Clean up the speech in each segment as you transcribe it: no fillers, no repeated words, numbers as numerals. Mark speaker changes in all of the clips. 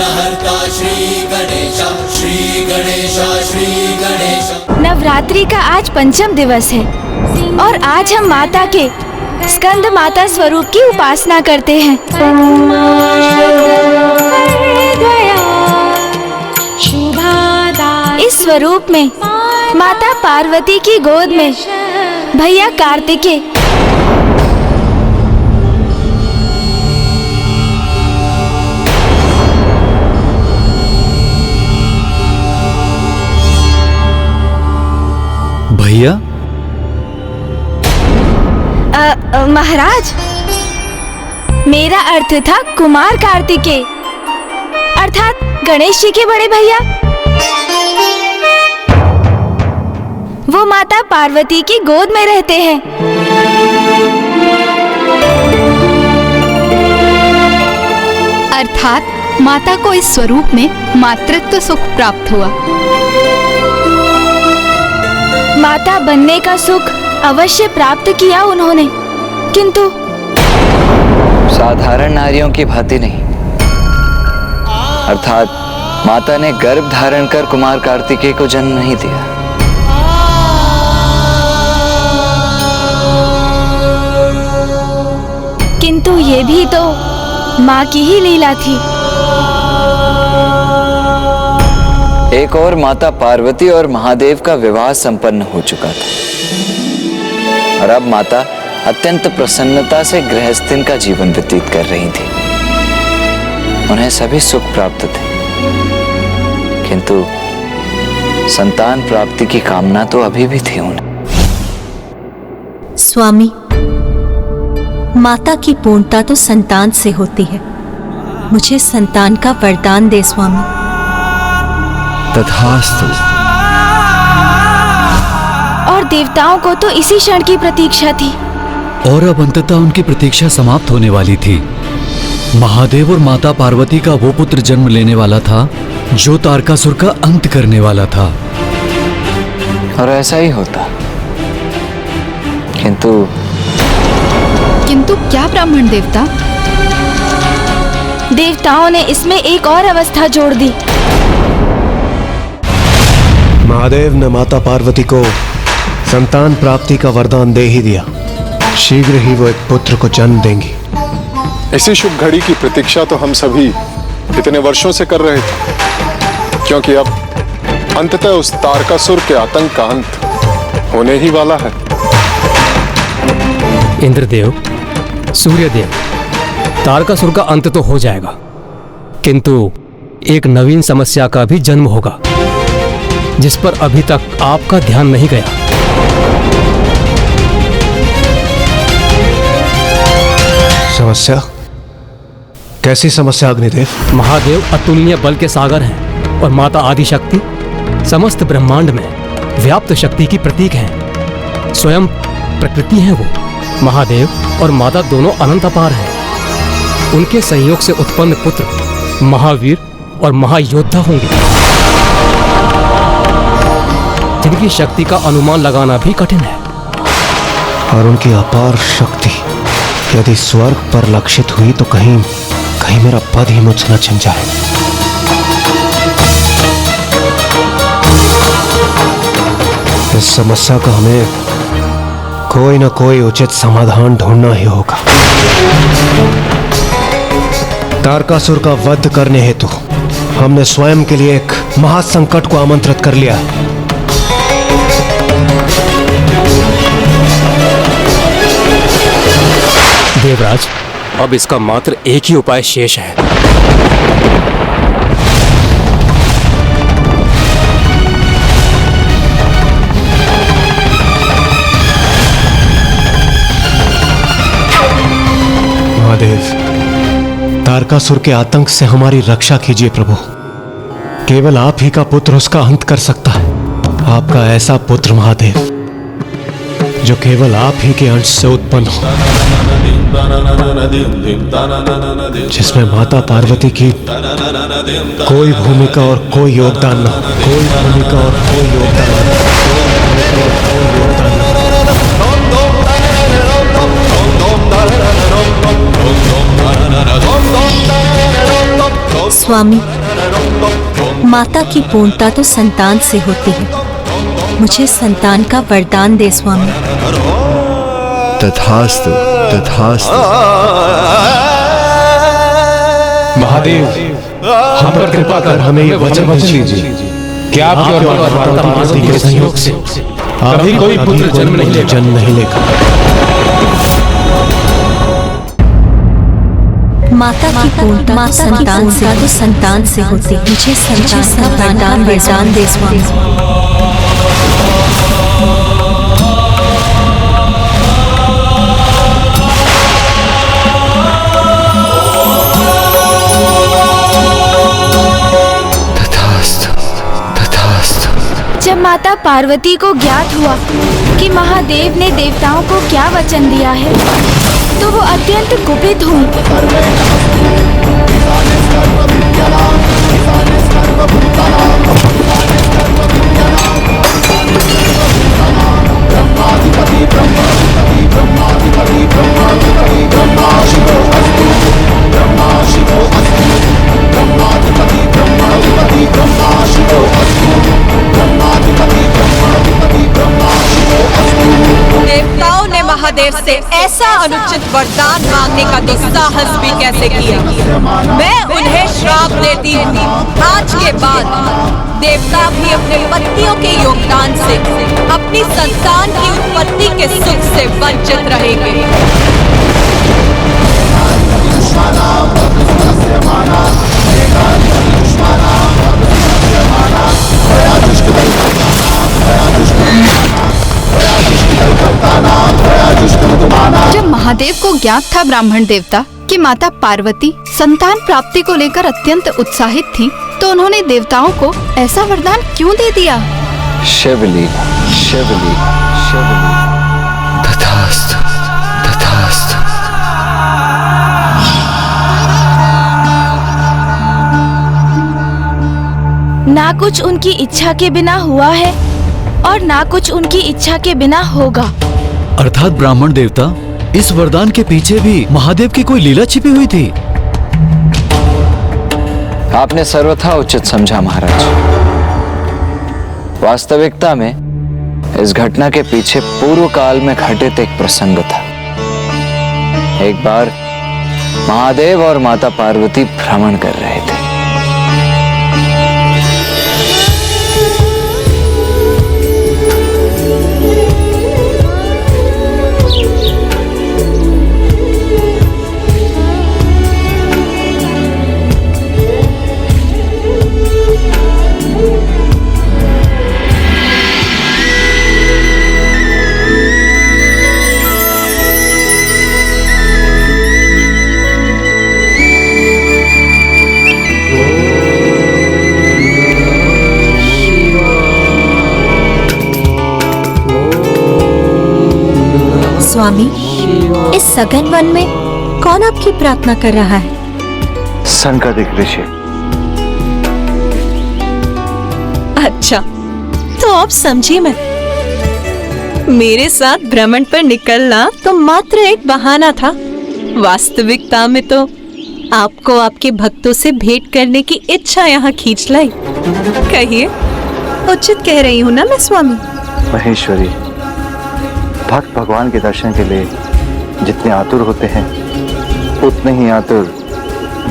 Speaker 1: विघ्नहर्ता श्री गणेश, श्री गणेश, श्री गणेश।
Speaker 2: नवरात्रि का आज पंचम दिवस है और आज हम माता के स्कंद माता स्वरूप की उपासना करते हैं। इस स्वरूप में माता पार्वती की गोद में भैया कार्तिकेय,
Speaker 3: भैया।
Speaker 2: महाराज, मेरा अर्थ था कुमार कार्तिकेय अर्थात गणेश जी के बड़े भैया। वो माता पार्वती की गोद में रहते हैं।
Speaker 4: अर्थात माता को इस स्वरूप में मातृत्व सुख प्राप्त हुआ।
Speaker 2: माता बनने का सुख अवश्य प्राप्त किया उन्होंने, किंतु
Speaker 5: साधारण नारियों की भांति नहीं। अर्थात माता ने गर्भ धारण कर कुमार कार्तिकेय को जन्म नहीं दिया।
Speaker 2: किंतु ये भी तो माँ की ही लीला थी।
Speaker 5: एक और माता पार्वती और महादेव का विवाह संपन्न हो चुका था और अब माता अत्यंत प्रसन्नता से गृहस्थीन का जीवन व्यतीत कर रही थी। उन्हें सभी सुख प्राप्त थे, किंतु संतान प्राप्ति की कामना तो अभी भी थी उन्हें।
Speaker 6: स्वामी, माता की पूर्णता तो संतान से होती है। मुझे संतान का वरदान दे स्वामी।
Speaker 3: तथास्तु।
Speaker 2: और देवताओं को तो इसी क्षण की प्रतीक्षा थी।
Speaker 3: और अब अंततः उनकी प्रतीक्षा समाप्त होने वाली थी। महादेव और माता पार्वती का वो पुत्र जन्म लेने वाला था जो तारकासुर का अंत करने वाला था।
Speaker 5: और ऐसा ही होता, किंतु
Speaker 4: क्या ब्राह्मण देवता?
Speaker 2: देवताओं ने इसमें एक और अवस्था जोड़ दी।
Speaker 7: महादेव ने माता पार्वती को संतान प्राप्ति का वरदान दे ही दिया। शीघ्र ही वो एक पुत्र को जन्म देंगी।
Speaker 8: इसी शुभ घड़ी की प्रतीक्षा तो हम सभी इतने वर्षों से कर रहे थे, क्योंकि अब अंततः उस तारकासुर के आतंक का अंत होने ही वाला है।
Speaker 9: इंद्रदेव, सूर्यदेव, तारकासुर का अंत तो हो जाएगा, किंतु एक नवीन समस्या का भी जन्म होगा जिस पर अभी तक आपका ध्यान नहीं गया।
Speaker 7: समस्या? कैसी समस्या अग्निदेव?
Speaker 9: महादेव अतुलनीय बल के सागर हैं और माता आदिशक्ति समस्त ब्रह्मांड में व्याप्त शक्ति की प्रतीक हैं। स्वयं प्रकृति हैं वो। महादेव और माता दोनों अनंत अपार हैं। उनके संयोग से उत्पन्न पुत्र महावीर और महायोद्धा होंगे, जिनकी शक्ति का अनुमान लगाना भी कठिन है।
Speaker 7: और उनकी अपार शक्ति यदि स्वर्ग पर लक्षित हुई तो कहीं मेरा पद ही मुझसे न छिन जाए। इस समस्या का हमें कोई न कोई उचित समाधान ढूंढना ही होगा। तारकासुर का वध करने हेतु हमने स्वयं के लिए एक महासंकट को आमंत्रित कर लिया है।
Speaker 9: देवराज, अब इसका मात्र एक ही उपाय शेष है।
Speaker 7: महादेव, तारकासुर के आतंक से हमारी रक्षा कीजिए प्रभु। केवल आप ही का पुत्र उसका अंत कर सकता है। आपका ऐसा पुत्र महादेव जो केवल आप ही के अंश से उत्पन्न हो, जिसमें माता पार्वती की कोई भूमिका और कोई योगदान न हो। कोई भूमिका और कोई योगदान न हो।
Speaker 6: स्वामी, माता की पूर्णता तो संतान से होती है। मुझे संतान का वरदान दे स्वामी।
Speaker 10: तथास्तु, तथास्तु।
Speaker 7: महादेव, हम पर कृपा कर हमें ये वचन दीजिए कि आपके और माता पार्वती के सहयोग से अभी कोई पुत्र जन्म नहीं लेगा।
Speaker 6: माता की पूर्णता संतान से होती है। मुझे संतान का वरदान दे स्वामी।
Speaker 2: जब माता पार्वती को ज्ञात हुआ कि महादेव ने देवताओं को क्या वचन दिया है, तो वो अत्यंत कुपित हुई।
Speaker 11: देवताओं ने महादेव से ऐसा अनुचित वरदान मांगने का दुस्साहस भी कैसे किया। मैं उन्हें श्राप देती हूँ, आज के बाद देवता भी अपने पतियों के योगदान से अपनी संतान की उत्पत्ति के सुख से वंचित रहेंगे।
Speaker 4: जब महादेव को ज्ञात था ब्राह्मण देवता कि माता पार्वती संतान प्राप्ति को लेकर अत्यंत उत्साहित थीं, तो उन्होंने देवताओं को ऐसा वरदान क्यों दे दिया?
Speaker 5: शिवलीला, शिवलीला, शिवलीला। तथास्तु, तथास्तु।
Speaker 2: ना कुछ उनकी इच्छा के बिना हुआ है और ना कुछ उनकी इच्छा के बिना होगा।
Speaker 3: अर्थात ब्राह्मण देवता, इस वरदान के पीछे भी महादेव की कोई लीला छिपी हुई थी।
Speaker 5: आपने सर्वथा उचित समझा महाराज। वास्तविकता में इस घटना के पीछे पूर्व काल में घटित एक प्रसंग था। एक बार महादेव और माता पार्वती भ्रमण कर रहे थे।
Speaker 6: स्वामी, इस सघन वन में कौन आपकी प्रार्थना कर रहा है?
Speaker 10: संकदिक ऋषि।
Speaker 6: अच्छा, तो अब समझी मैं। मेरे साथ भ्रमण पर निकलना तो मात्र एक बहाना था। वास्तविकता में तो आपको आपके भक्तों से भेंट करने की इच्छा यहाँ खींच लाई। कहिए, उचित कह रही हूँ ना मैं स्वामी?
Speaker 10: महेश्वरी, भक्त भगवान के दर्शन के लिए जितने आतुर होते हैं, उतने ही आतुर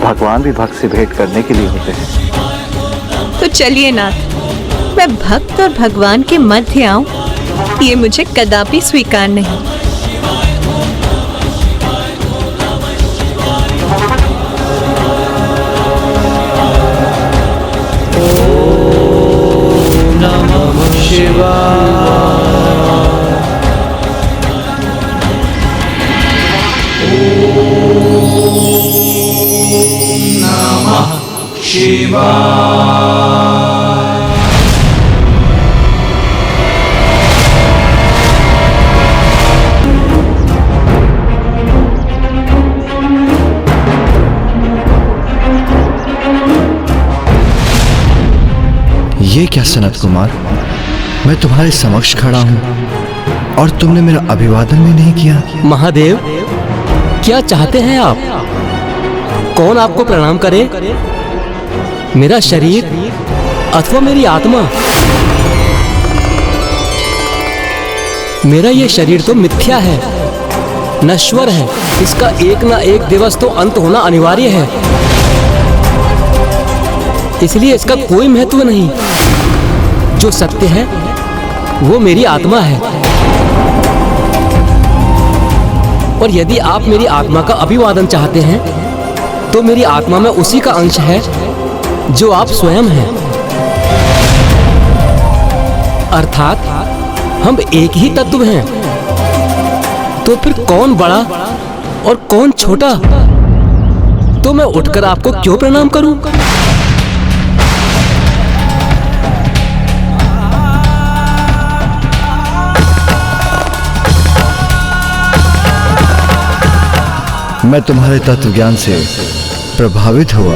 Speaker 10: भगवान भी भक्त से भेंट करने के लिए होते हैं।
Speaker 6: तो चलिए नाथ, मैं भक्त और भगवान के मध्य आऊं, ये मुझे कदापि स्वीकार नहीं।
Speaker 1: ओम नमः शिवाय।
Speaker 10: ये क्या सनत कुमार, मैं तुम्हारे समक्ष खड़ा हूँ और तुमने मेरा अभिवादन भी नहीं किया।
Speaker 9: महादेव, क्या चाहते हैं आप? कौन आपको प्रणाम करे? मेरा शरीर अथवा मेरी आत्मा, मेरा ये शरीर तो मिथ्या है, नश्वर है। इसका एक ना एक दिवस तो अंत होना अनिवार्य है, इसलिए इसका कोई महत्व नहीं। जो सत्य है वो मेरी आत्मा है, और यदि आप मेरी आत्मा का अभिवादन चाहते हैं तो मेरी आत्मा में उसी का अंश है जो आप स्वयं हैं। अर्थात हम एक ही तत्व हैं। तो फिर कौन बड़ा और कौन छोटा? तो मैं उठकर आपको क्यों प्रणाम करूं?
Speaker 10: मैं तुम्हारे तत्व ज्ञान से प्रभावित हुआ।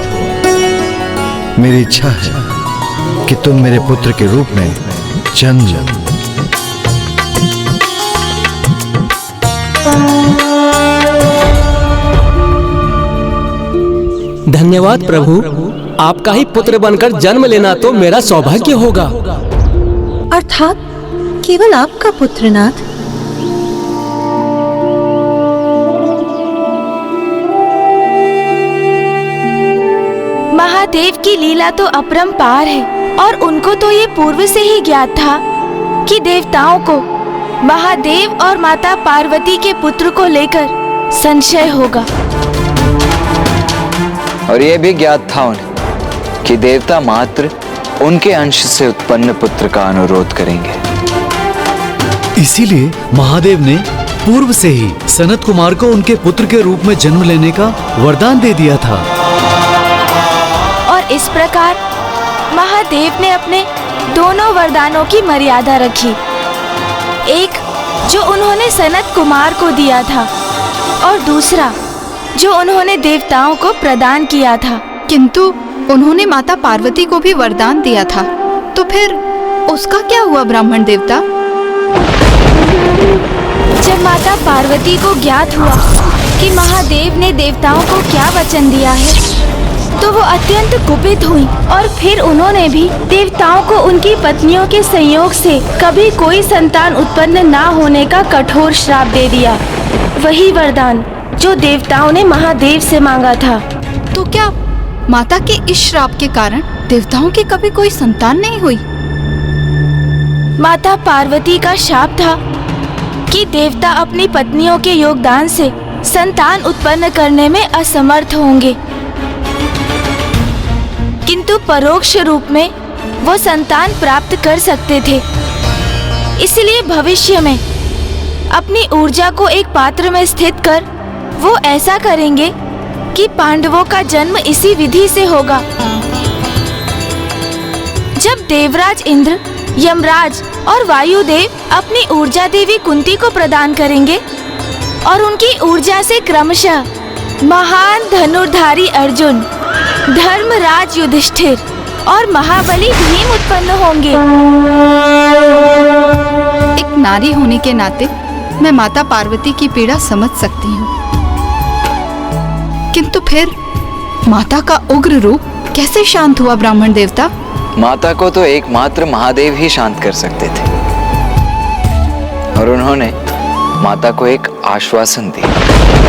Speaker 10: मेरी इच्छा है कि तुम मेरे पुत्र के रूप में जन्म लो।
Speaker 9: धन्यवाद प्रभु, आपका ही पुत्र बनकर जन्म लेना तो मेरा सौभाग्य होगा।
Speaker 6: अर्थात केवल आपका पुत्र नाथ?
Speaker 2: महादेव की लीला तो अपरंपार है, और उनको तो ये पूर्व से ही ज्ञात था कि देवताओं को महादेव और माता पार्वती के पुत्र को लेकर संशय होगा।
Speaker 5: और ये भी ज्ञात था उन्हें कि देवता मात्र उनके अंश से उत्पन्न पुत्र का अनुरोध करेंगे।
Speaker 3: इसीलिए महादेव ने पूर्व से ही सनत कुमार को उनके पुत्र के रूप में जन्म लेने का वरदान दे दिया था।
Speaker 2: और इस प्रकार महादेव ने अपने दोनों वरदानों की मर्यादा रखी। एक जो उन्होंने सनत कुमार को दिया था, और दूसरा जो उन्होंने देवताओं को प्रदान किया था।
Speaker 4: किंतु उन्होंने माता पार्वती को भी वरदान दिया था, तो फिर उसका क्या हुआ ब्राह्मण देवता?
Speaker 2: जब माता पार्वती को ज्ञात हुआ कि महादेव ने देवताओं को क्या वचन दिया है, तो वो अत्यंत कुपित हुई, और फिर उन्होंने भी देवताओं को उनकी पत्नियों के संयोग से कभी कोई संतान उत्पन्न ना होने का कठोर श्राप दे दिया। वही वरदान जो देवताओं ने महादेव से मांगा था।
Speaker 4: तो क्या माता के इस श्राप के कारण देवताओं की कभी कोई संतान नहीं हुई?
Speaker 2: माता पार्वती का शाप था कि देवता अपनी पत्नियों के योगदान से संतान उत्पन्न करने में असमर्थ होंगे, किंतु परोक्ष रूप में वो संतान प्राप्त कर सकते थे। इसलिए भविष्य में अपनी ऊर्जा को एक पात्र में स्थित कर वो ऐसा करेंगे कि पांडवों का जन्म इसी विधि से होगा। जब देवराज इंद्र, यमराज और वायुदेव अपनी ऊर्जा देवी कुंती को प्रदान करेंगे, और उनकी ऊर्जा से क्रमशः महान धनुर्धारी अर्जुन, धर्मराज युधिष्ठिर और महाबली भीम उत्पन्न होंगे।
Speaker 4: एक नारी होने के नाते मैं माता पार्वती की पीड़ा समझ सकती हूँ, किंतु फिर माता का उग्र रूप कैसे शांत हुआ ब्राह्मण देवता?
Speaker 5: माता को तो एकमात्र महादेव ही शांत कर सकते थे, और उन्होंने माता को एक आश्वासन दिया।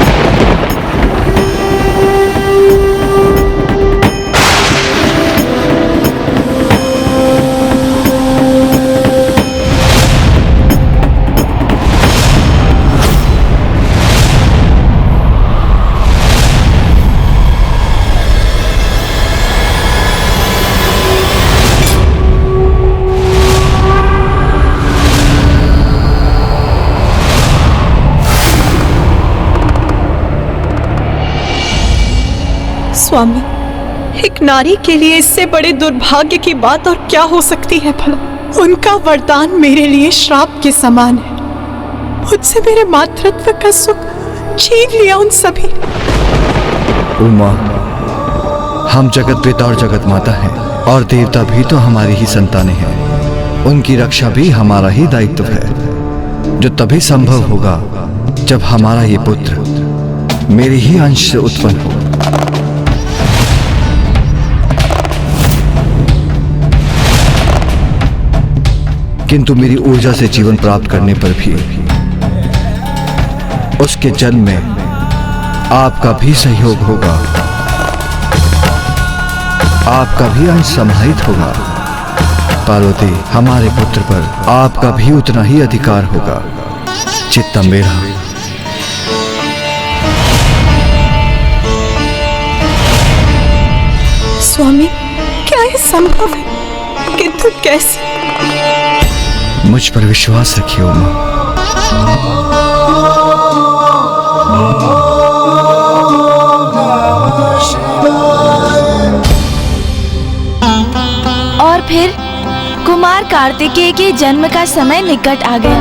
Speaker 6: स्वामी, एक नारी के लिए इससे बड़े दुर्भाग्य की बात और क्या हो सकती है भला? उनका वरदान मेरे लिए श्राप के समान है। मुझसे मेरे मातृत्व का सुख छीन लिया उन सभी।
Speaker 10: उमा, हम जगत पिता और जगत माता हैं, और देवता भी तो हमारी ही संतानें हैं। उनकी रक्षा भी हमारा ही दायित्व है, जो तभी संभव होगा जब हमारा ये पुत्र मेरे ही अंश से उत्पन्न हो। किंतु मेरी ऊर्जा से जीवन प्राप्त करने पर भी उसके जन्म में आपका भी सहयोग होगा, आपका भी अंश समाहित होगा। पार्वती, हमारे पुत्र पर आपका भी उतना ही अधिकार होगा। चित्तम मेरा।
Speaker 6: स्वामी, क्या ये संभव है? किंतु कैसे?
Speaker 10: मुझ पर विश्वास रखिए उमा।
Speaker 2: और फिर कुमार कार्तिकेय के जन्म का समय निकट आ गया।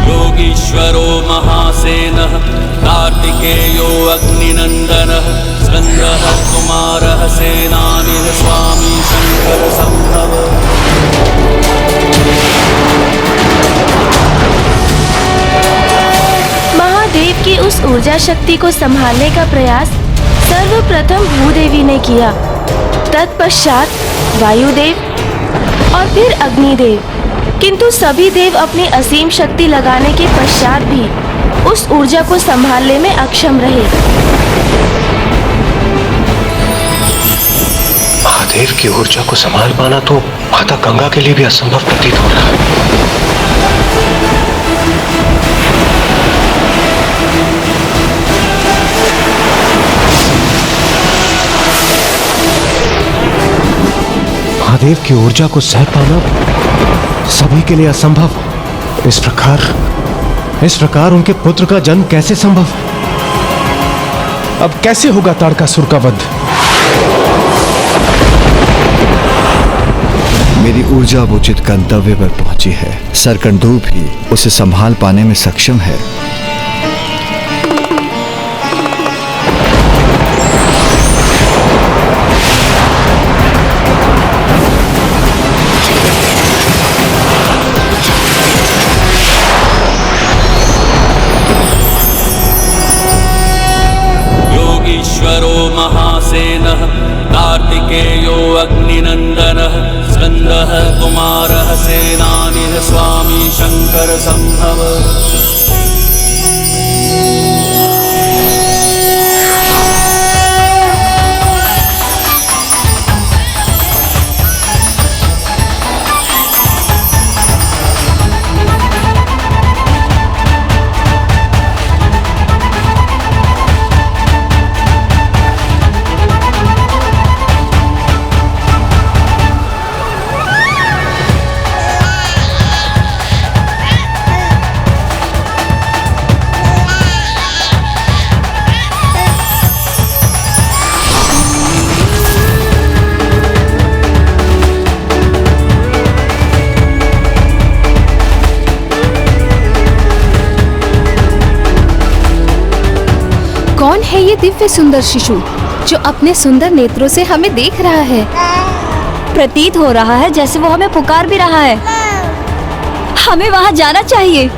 Speaker 1: योगीश्वरो महासेनः कार्तिकेयो अग्निनन्दनः स्कन्दः कुमारः सेनानिः स्वामी शंकर संभव।
Speaker 2: महादेव की उस ऊर्जा शक्ति को संभालने का प्रयास सर्वप्रथम भूदेवी ने किया, तत्पश्चात वायुदेव और फिर अग्निदेव। किंतु सभी देव अपनी असीम शक्ति लगाने के पश्चात भी उस ऊर्जा को संभालने में अक्षम रहे।
Speaker 7: महादेव की ऊर्जा को संभाल पाना तो माता गंगा के लिए भी असंभव प्रतीत हो रहा है। महादेव की ऊर्जा को सह पाना सभी के लिए असंभव। इस प्रकार उनके पुत्र का जन्म कैसे संभव? अब कैसे होगा तारकासुर का वध?
Speaker 10: मेरी ऊर्जा उचित गंतव्य पर पहुंची है। सरकंदूप ही उसे संभाल पाने में सक्षम है।
Speaker 1: योगीश्वरो महासेनः कार्तिकेयो अग्निनन्दनः स्कन्दः कुमारः सेनानिः स्वामी शंकर संभव।
Speaker 4: कौन है ये दिव्य सुंदर शिशु जो अपने सुंदर नेत्रों से हमें देख रहा है?
Speaker 2: प्रतीत हो रहा है जैसे वो हमें पुकार भी रहा है। हमें वहाँ जाना चाहिए।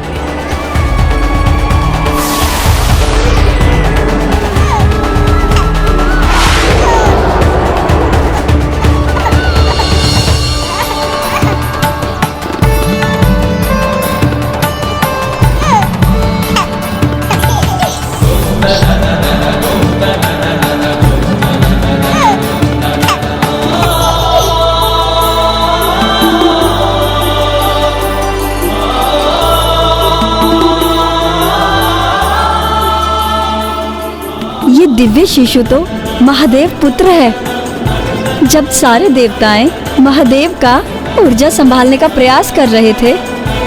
Speaker 2: दिव्य शिशु तो महादेव पुत्र है। जब सारे देवताएं महादेव का ऊर्जा संभालने का प्रयास कर रहे थे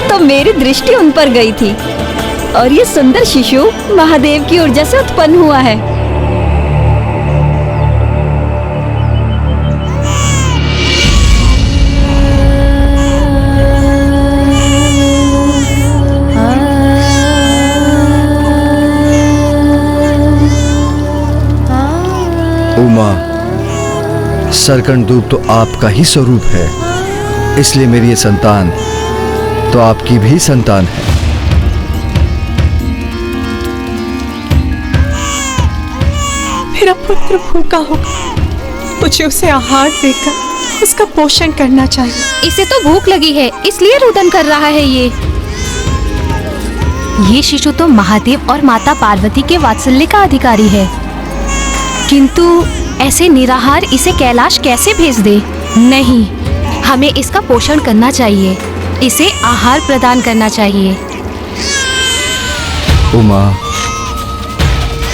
Speaker 2: तो मेरी दृष्टि उन पर गई थी और ये सुंदर शिशु महादेव की ऊर्जा से उत्पन्न हुआ है।
Speaker 10: उमा, सरकंदूप तो आपका ही स्वरूप है, इसलिए मेरी ये संतान तो आपकी भी संतान है।
Speaker 6: मेरा पुत्र भूखा होगा मुझे उसे आहार देकर उसका पोषण करना चाहिए।
Speaker 2: इसे तो भूख लगी है, इसलिए रुदन कर रहा है। ये शिशु तो महादेव और माता पार्वती के वात्सल्य का अधिकारी है, किंतु ऐसे निराहार इसे कैलाश कैसे भेज दे? नहीं, हमें इसका पोषण करना चाहिए, इसे आहार प्रदान करना चाहिए।
Speaker 10: उमा,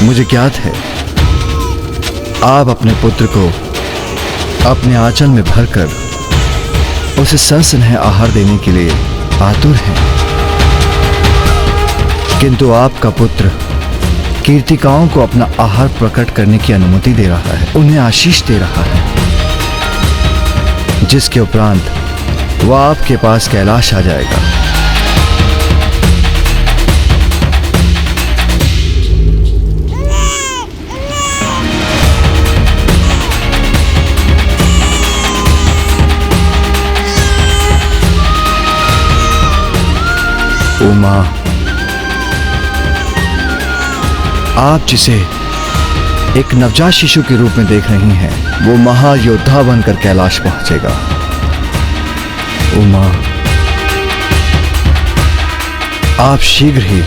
Speaker 10: मुझे ज्ञात है आप अपने पुत्र को अपने आंचल में भरकर उसे सस्नेह आहार देने के लिए आतुर हैं, किंतु आपका पुत्र कीर्तिकाओं को अपना आहार प्रकट करने की अनुमति दे रहा है, उन्हें आशीष दे रहा है, जिसके उपरांत वह आपके पास कैलाश आ जाएगा। उमा, आप जिसे एक नवजात शिशु के रूप में देख रही हैं, वो महायोद्धा बनकर कैलाश पहुंचेगा। उमा, आप शीघ्र ही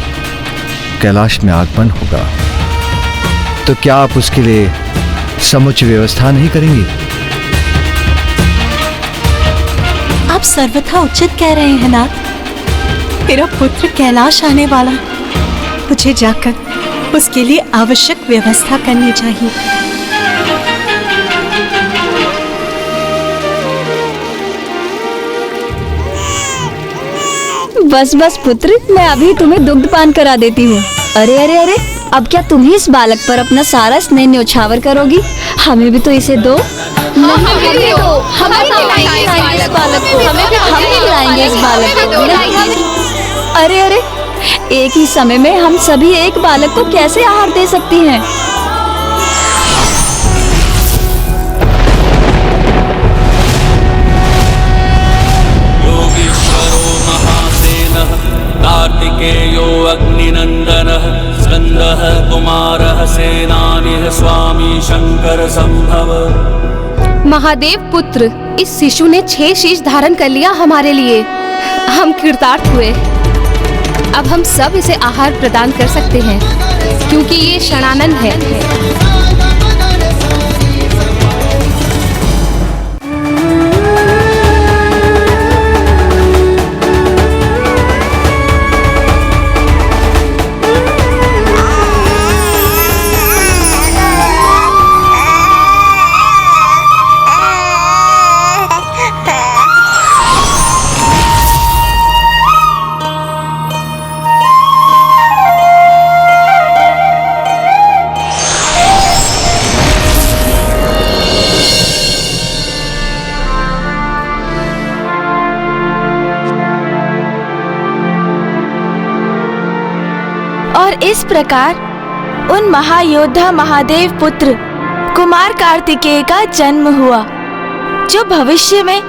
Speaker 10: कैलाश में आगमन होगा, तो क्या आप उसके लिए समुचित व्यवस्था नहीं करेंगी?
Speaker 6: आप सर्वथा उचित कह रहे हैं नाथ। मेरा पुत्र कैलाश आने वाला, मुझे जाकर उसके लिए आवश्यक व्यवस्था करनी चाहिए।
Speaker 2: बस बस पुत्र, मैं अभी तुम्हें दुग्ध पान करा देती हूँ। अरे अरे अरे, अब क्या तुम ही इस बालक पर अपना सारा स्नेह न्योछावर करोगी? हमें भी तो इसे दो। हमें भी दो, हमें खिलाएंगे इस बालक को, हमें खिलाएंगे इस बालक को। अरे अरे, एक ही समय में हम सभी एक बालक को कैसे आहार दे सकती हैं?
Speaker 1: योगीश्वरो महासेनः कार्तिकेयो अग्निनन्दनः स्कन्दः कुमारः सेनानिः स्वामी शंकर संभव।
Speaker 2: महादेव पुत्र, इस शिशु ने 6 शीश धारण कर लिया हमारे लिए। हम कृतार्थ हुए। अब हम सब इसे आहार प्रदान कर सकते हैं, क्योंकि ये क्षणानंद है। और इस प्रकार उन महायोद्धा महादेव पुत्र कुमार कार्तिकेय का जन्म हुआ, जो भविष्य में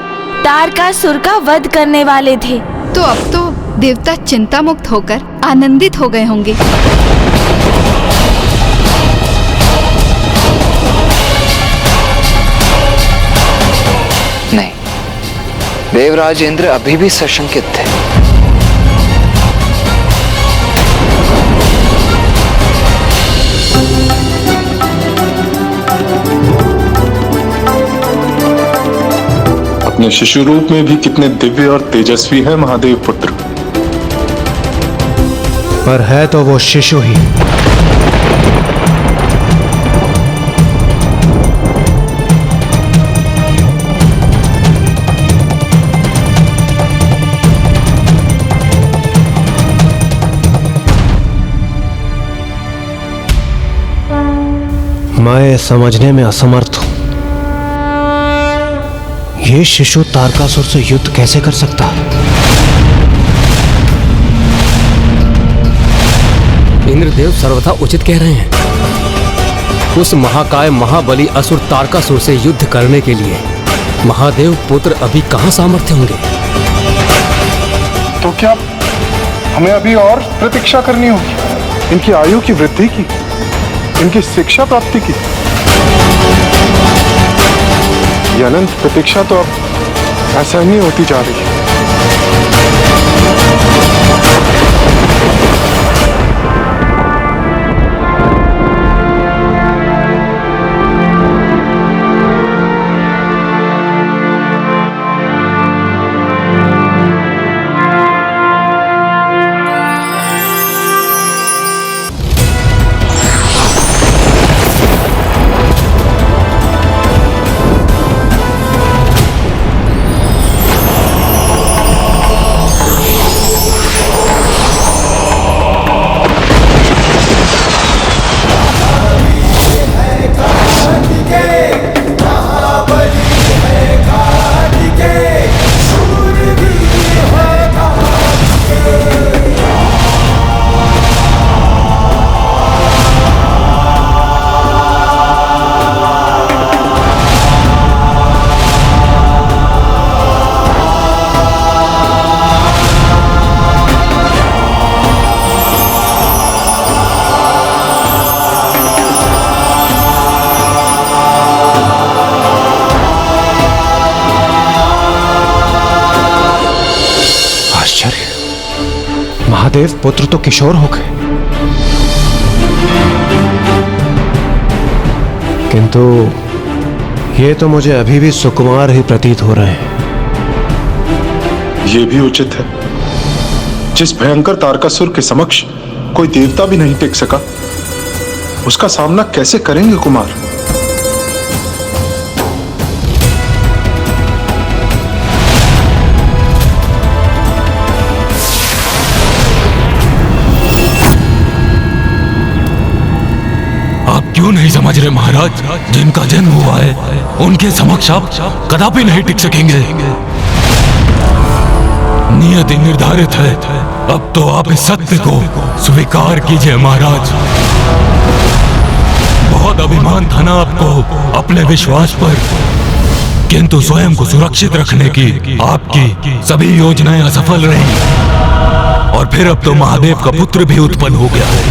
Speaker 2: तारकासुर का वध करने वाले थे।
Speaker 4: तो अब तो देवता चिंता मुक्त होकर आनंदित हो गए होंगे।
Speaker 5: नहीं, देवराज इंद्र अभी भी सशंकित थे।
Speaker 8: अपने शिशु रूप में भी कितने दिव्य और तेजस्वी हैं महादेव पुत्र।
Speaker 7: पर है तो वो शिशु ही। मैं समझने में असमर्थ हूं, ये शिशु तारकासुर से युद्ध कैसे कर सकता है?
Speaker 9: इंद्रदेव सर्वथा उचित कह रहे हैं। उस महाकाय महाबली असुर तारकासुर से युद्ध करने के लिए महादेव पुत्र अभी कहां सामर्थ्य होंगे?
Speaker 8: तो क्या हमें अभी और प्रतीक्षा करनी होगी, इनकी आयु की वृद्धि की, इनकी शिक्षा प्राप्ति की? ये अनंत प्रतीक्षा तो अब असहनीय होती जा रही है।
Speaker 7: महादेव पुत्र तो किशोर हो गए, किंतु ये तो मुझे अभी भी सुकुमार ही प्रतीत हो रहे हैं।
Speaker 8: ये भी उचित है। जिस भयंकर तारकासुर के समक्ष कोई देवता भी नहीं टिक सका, उसका सामना कैसे करेंगे कुमार?
Speaker 12: क्यों नहीं समझ रहे महाराज? जिनका जन्म हुआ है उनके समक्ष आप कदापि नहीं टिक सकेंगे। नियति निर्धारित है। अब तो आप इस सत्य को स्वीकार कीजिए महाराज। बहुत अभिमान था ना आपको अपने विश्वास पर, किंतु स्वयं को सुरक्षित रखने की आपकी सभी योजनाएं असफल रही। और फिर अब तो महादेव का पुत्र भी उत्पन्न हो गया है,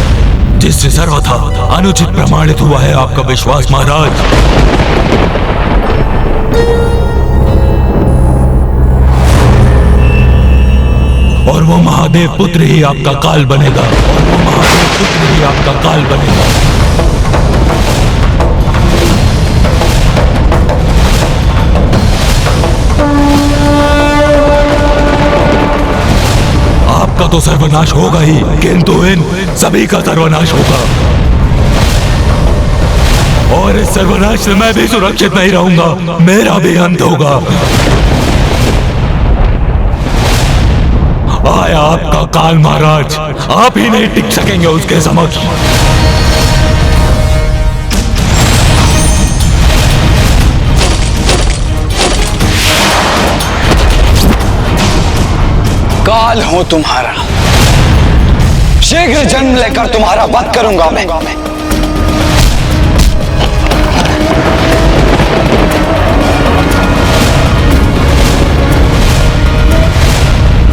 Speaker 12: जिससे सर्वथा अनुचित प्रमाणित हुआ है आपका विश्वास महाराज। और वो महादेव पुत्र ही आपका काल बनेगा। वो महादेव पुत्र ही आपका काल बनेगा। आपका तो सर्वनाश होगा ही, किंतु इन सभी का सर्वनाश होगा। और इस सर्वनाश से मैं भी सुरक्षित नहीं रहूंगा, मेरा भी अंत होगा। आया आपका काल महाराज, आप ही नहीं टिक सकेंगे उसके समक्ष।
Speaker 5: काल हूं तुम्हारा, शीघ्र जन्म लेकर तुम्हारा वध करूंगा मैं।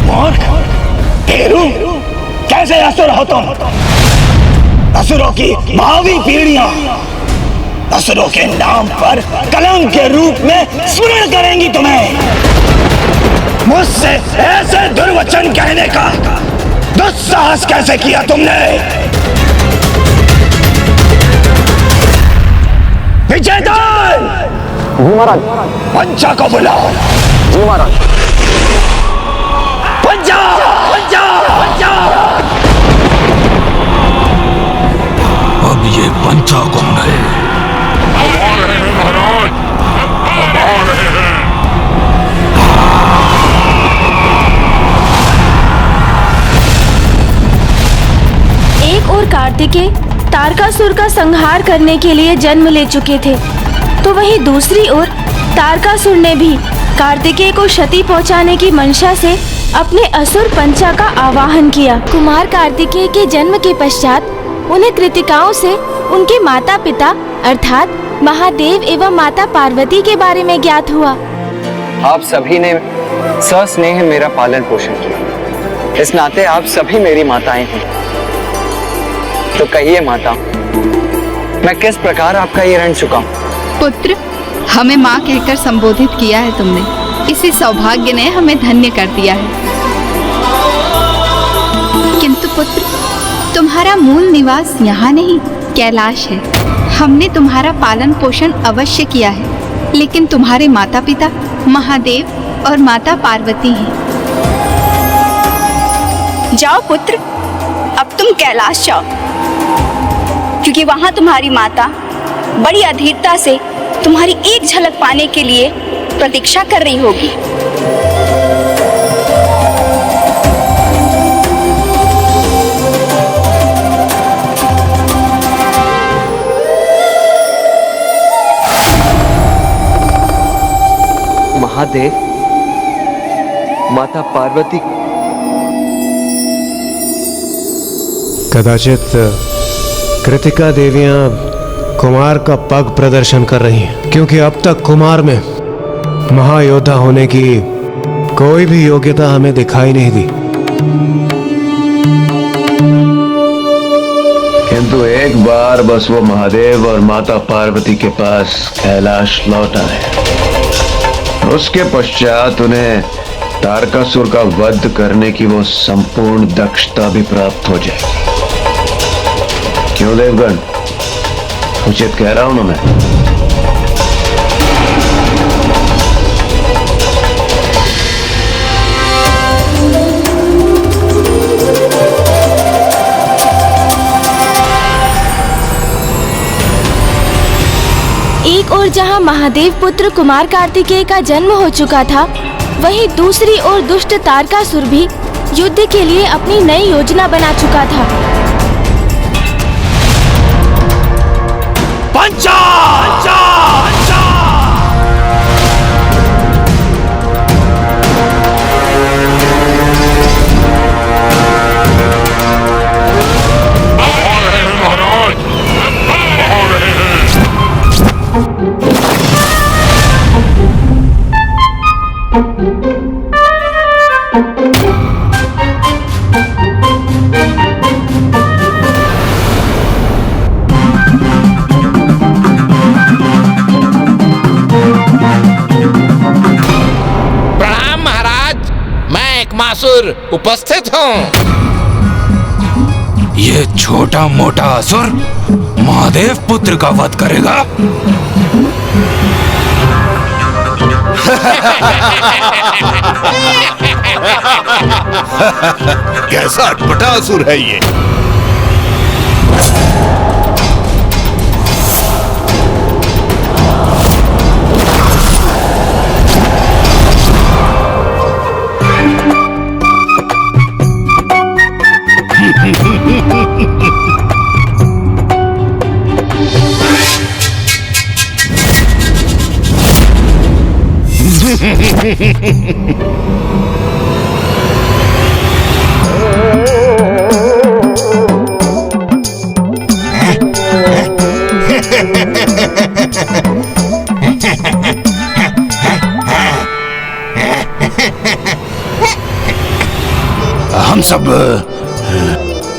Speaker 13: मूर्ख, भेरू, कैसे असुर हो तुम? असुरों की भावी पीढ़ियां असुरों के नाम पर कलंक के रूप में स्मरण करेंगी तुम्हें। मुझसे ऐसे दुर्वचन कहने का दुस्साहस कैसे किया तुमने? विजयदान! जी महाराज। पंचा को बुलाओ। जी महाराज। पंचा! पंचा! पंचा!
Speaker 12: अब ये पंचा कौन है?
Speaker 8: महाराज,
Speaker 2: एक और कार्तिकेय तारकासुर का संहार करने के लिए जन्म ले चुके थे, तो वहीं दूसरी ओर तारकासुर ने भी कार्तिकेय को क्षति पहुंचाने की मंशा से अपने असुर पंचा का आवाहन किया। कुमार कार्तिकेय के जन्म के पश्चात उन्हें कृतिकाओं से उनके माता पिता अर्थात महादेव एवं माता पार्वती के बारे में ज्ञात हुआ।
Speaker 5: आप सभी ने सस्नेह मेरा पालन पोषण किया, इस नाते आप सभी मेरी माताएं हैं। तो कहिए माता, मैं किस प्रकार आपका ये ऋण चुकाऊं?
Speaker 4: पुत्र, हमें माँ कहकर संबोधित किया है तुमने। इसी सौभाग्य ने हमें धन्य कर दिया है। किंतु पुत्र, तुम्हारा मूल निवास यहाँ नहीं, कैलाश है। हमने तुम्हारा पालन पोषण अवश्य किया है, लेकिन तुम्हारे माता पिता महादेव और माता पार्वती हैं।
Speaker 14: जाओ पुत्र, अब तुम कैलाश जाओ, क्योंकि वहां तुम्हारी माता बड़ी अधीरता से तुम्हारी एक झलक पाने के लिए प्रतीक्षा कर रही होगी।
Speaker 5: महादेव, माता पार्वती,
Speaker 7: कदाचित कृतिका देवियां कुमार का पग प्रदर्शन कर रही हैं, क्योंकि अब तक कुमार में महायोद्धा होने की कोई भी योग्यता हमें दिखाई नहीं दी।
Speaker 10: किंतु एक बार बस वो महादेव और माता पार्वती के पास कैलाश लौट आए, उसके पश्चात उन्हें तारकासुर का वध करने की वो संपूर्ण दक्षता भी प्राप्त हो जाएगी। क्यों देवगण, उचित कह रहा हूं ना मैं?
Speaker 2: एक ओर जहां महादेव पुत्र कुमार कार्तिकेय का जन्म हो चुका था, वहीं दूसरी ओर दुष्ट तारकासुर भी युद्ध के लिए अपनी नई योजना बना चुका था।
Speaker 13: पंचा!
Speaker 12: उपस्थित हूँ। ये छोटा मोटा असुर महादेव पुत्र का वध करेगा?
Speaker 15: कैसा अटपटा असुर है ये? हम सब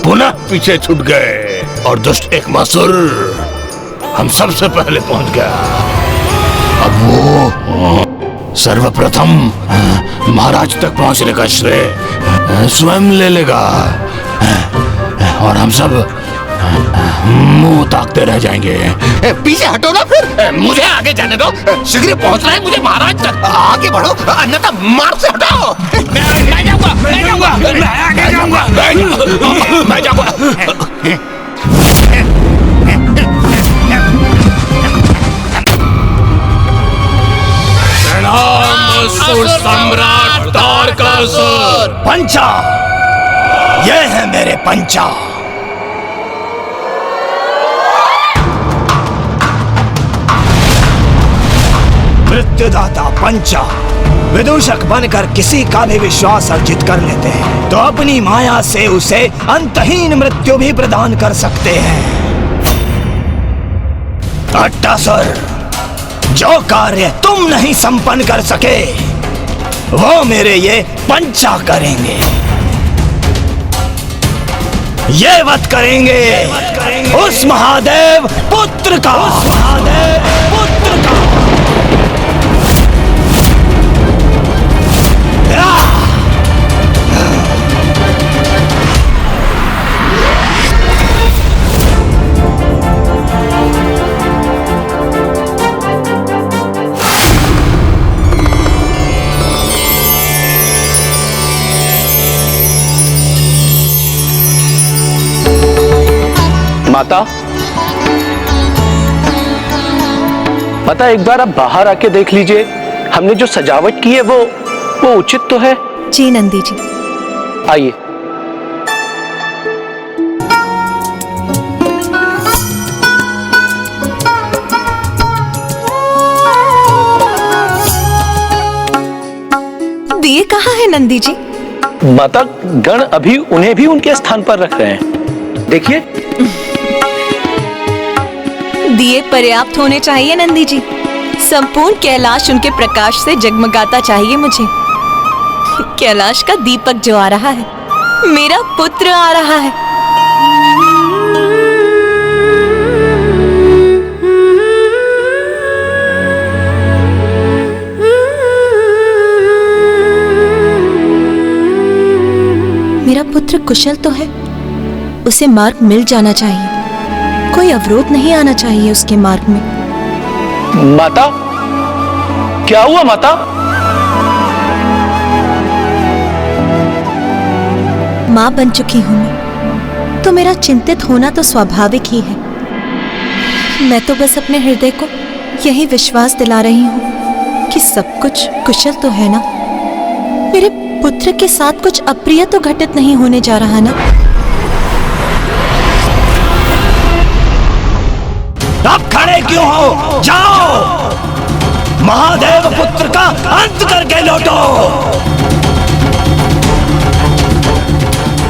Speaker 15: पुनः पीछे छूट गए और दुष्ट एक मासुर हम सबसे पहले पहुंच गया। अब वो सर्वप्रथम महाराज तक पहुंचने का श्रेय स्वयं ले लेगा और हम सब मुंह ताकते रह जाएंगे।
Speaker 13: पीछे हटो ना, फिर मुझे आगे जाने दो। शीघ्र पहुंचना है मुझे महाराज तक। आगे बढ़ो, अन्यथा मार्ग से हटाओ। मैं जाऊंगा, मैं आगे जाऊंगा, मैं जाऊंगा।
Speaker 12: असुर सम्राट तारकासुर।
Speaker 13: पंचा, ये है मेरे पंचा। मृत्युदाता पंचा विदूषक बनकर किसी का भी विश्वास अर्जित कर लेते हैं तो अपनी माया से उसे अंतहीन मृत्यु भी प्रदान कर सकते हैं। अट्टासुर, जो कार्य तुम नहीं संपन्न कर सके वो मेरे ये पंचा करेंगे। ये वध करेंगे उस महादेव पुत्र का।
Speaker 16: माता, माता एक बार आप बाहर आके देख लीजिए, हमने जो सजावट की है वो उचित तो है?
Speaker 6: जी नंदी जी।
Speaker 16: आइए।
Speaker 6: दिए कहाँ है नंदी जी?
Speaker 16: माता, गण अभी उन्हें भी उनके स्थान पर रख रहे हैं, देखिए।
Speaker 6: दिए पर्याप्त होने चाहिए नंदी जी। संपूर्ण कैलाश उनके प्रकाश से जगमगाता चाहिए मुझे। कैलाश का दीपक जो आ रहा है, मेरा पुत्र आ रहा है। मेरा पुत्र कुशल तो है, उसे मार्ग मिल जाना चाहिए, कोई अवरोध नहीं आना चाहिए उसके मार्ग में।
Speaker 16: माता, क्या हुआ माता?
Speaker 6: मां बन चुकी हूं मैं, तो मेरा चिंतित होना तो स्वाभाविक ही है। मैं तो बस अपने हृदय को यही विश्वास दिला रही हूं कि सब कुछ कुशल तो है ना। मेरे पुत्र के साथ कुछ अप्रिय तो घटित नहीं होने जा रहा ना।
Speaker 13: अब खड़े क्यों हो? जाओ, महादेव पुत्र का अंत करके लौटो।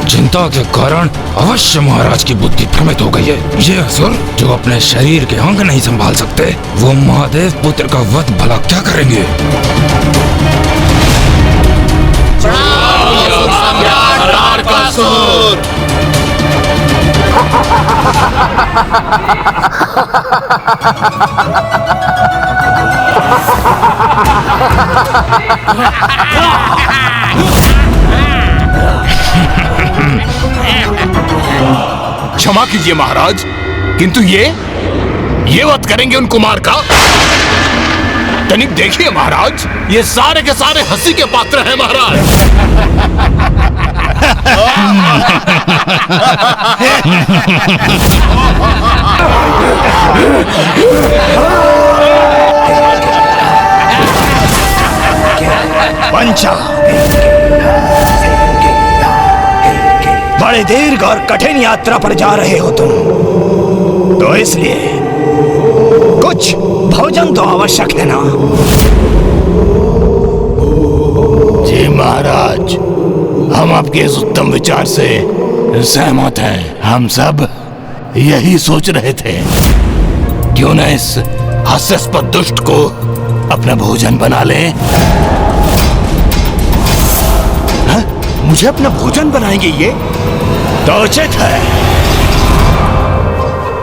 Speaker 12: चिंता के कारण अवश्य महाराज की बुद्धि भ्रमित हो गई है। ये असुर जो अपने शरीर के अंग नहीं संभाल सकते, वो महादेव पुत्र का वध भला क्या करेंगे?
Speaker 15: क्षमा कीजिए महाराज, किंतु ये वध करेंगे उन कुमार का? तनिक देखिए महाराज, ये सारे के सारे हंसी के पात्र हैं महाराज।
Speaker 13: पंचा, बड़े दीर्घ और कठिन यात्रा पर जा रहे हो तुम, तो इसलिए कुछ भोजन तो आवश्यक है ना?
Speaker 15: जी महाराज, हम आपके इस उत्तम विचार से सहमत हैं। हम सब यही सोच रहे थे, क्यों न इस हास्यास्पद दुष्ट को अपना भोजन बना लें।
Speaker 13: मुझे अपना भोजन बनाएंगे ये? तो उचित है।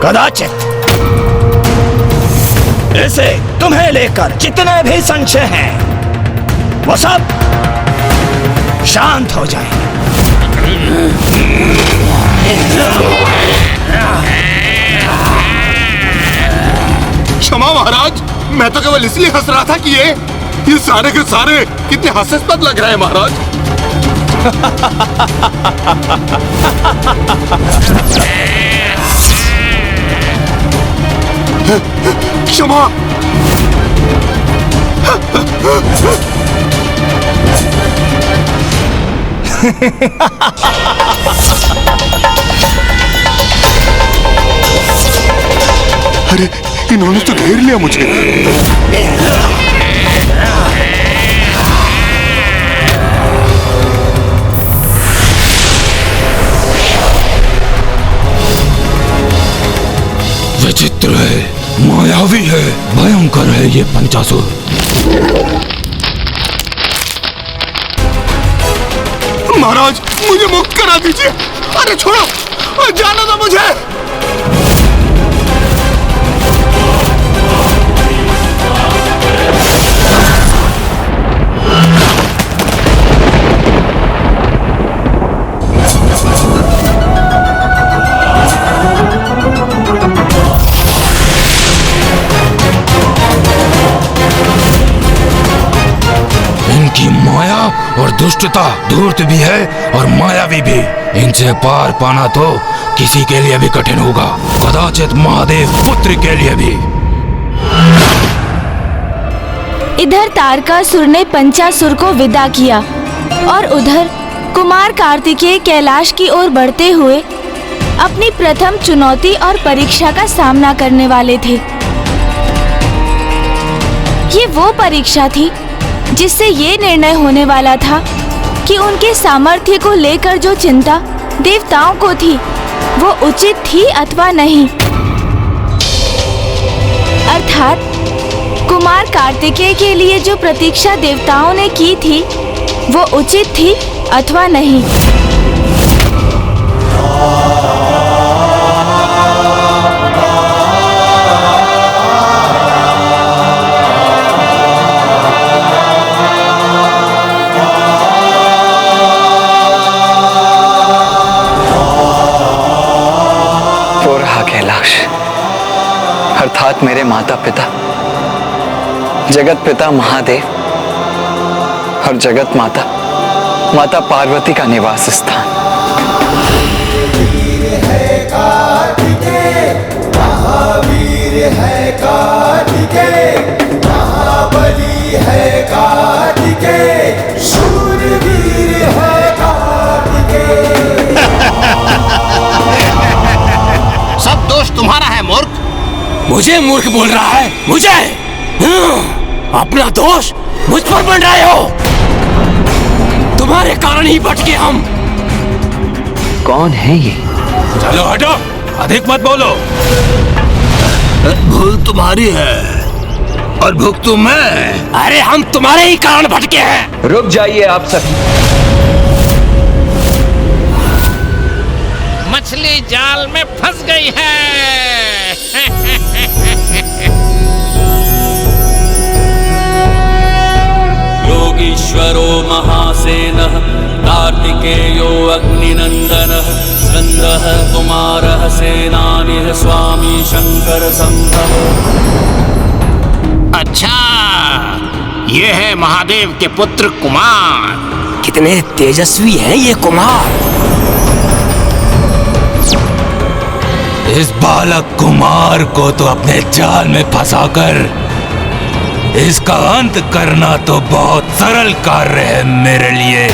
Speaker 13: कदाचित इसे तुम्हें लेकर जितने भी संशय हैं, वो सब शांत हो जाएंगे।
Speaker 15: क्षमा महाराज, मैं तो केवल इसलिए हंस रहा था कि ये सारे के सारे कितने हास्यास्पद लग रहे हैं महाराज। क्षमा। अरे, इन्होंने तो घेर लिया मुझे।
Speaker 12: विचित्र है, मायावी है, भयंकर है ये पंचासुर।
Speaker 15: महाराज, मुझे मुक्त करा दीजिए। अरे छोड़ो, जाने दो मुझे।
Speaker 12: इनकी माया और दुष्टता धूर्त भी है और मायावी भी। इनसे पार पाना तो किसी के लिए भी कठिन होगा, कदाचित महादेव पुत्र के लिए भी।
Speaker 2: इधर तारकासुर ने पंचासुर को विदा किया और उधर कुमार कार्तिकेय कैलाश की ओर बढ़ते हुए अपनी प्रथम चुनौती और परीक्षा का सामना करने वाले थे। ये वो परीक्षा थी जिससे ये निर्णय होने वाला था कि उनके सामर्थ्य को लेकर जो चिंता देवताओं को थी वो उचित थी अथवा नहीं। अर्थात कुमार कार्तिकेय के लिए जो प्रतीक्षा देवताओं ने की थी वो उचित थी अथवा नहीं।
Speaker 5: वो रहा कैलाश, अर्थात मेरे माता पिता, जगत पिता महादेव और जगत माता माता पार्वती का निवास स्थान।
Speaker 1: महावीर है कार्तिकेय, महाबली है कार्तिकेय, शूरवीर है कार्तिकेय।
Speaker 15: सब दोष तुम्हारा है मूर्ख।
Speaker 12: मुझे मूर्ख बोल रहा है? मुझे अपना दोष मुझ पर बन रहे हो। तुम्हारे कारण ही भटके हम।
Speaker 5: कौन है ये?
Speaker 12: चलो हटो, अधिक मत बोलो।
Speaker 15: भूल तुम्हारी है और भुगतू मैं।
Speaker 12: अरे हम तुम्हारे ही कारण भटके हैं।
Speaker 5: रुक जाइए आप सभी।
Speaker 17: मछली जाल में फंस गई है। योगीश्वरो महासेनः कार्तिकेयो अग्निनंदनः स्कंदः कुमारः सेनानिः स्वामी शंकर संभव।
Speaker 15: अच्छा, ये है महादेव के पुत्र कुमार।
Speaker 12: कितने तेजस्वी हैं ये कुमार। इस बालक कुमार को तो अपने जाल में फंसाकर इसका अंत करना तो बहुत सरल कार्य है मेरे लिए।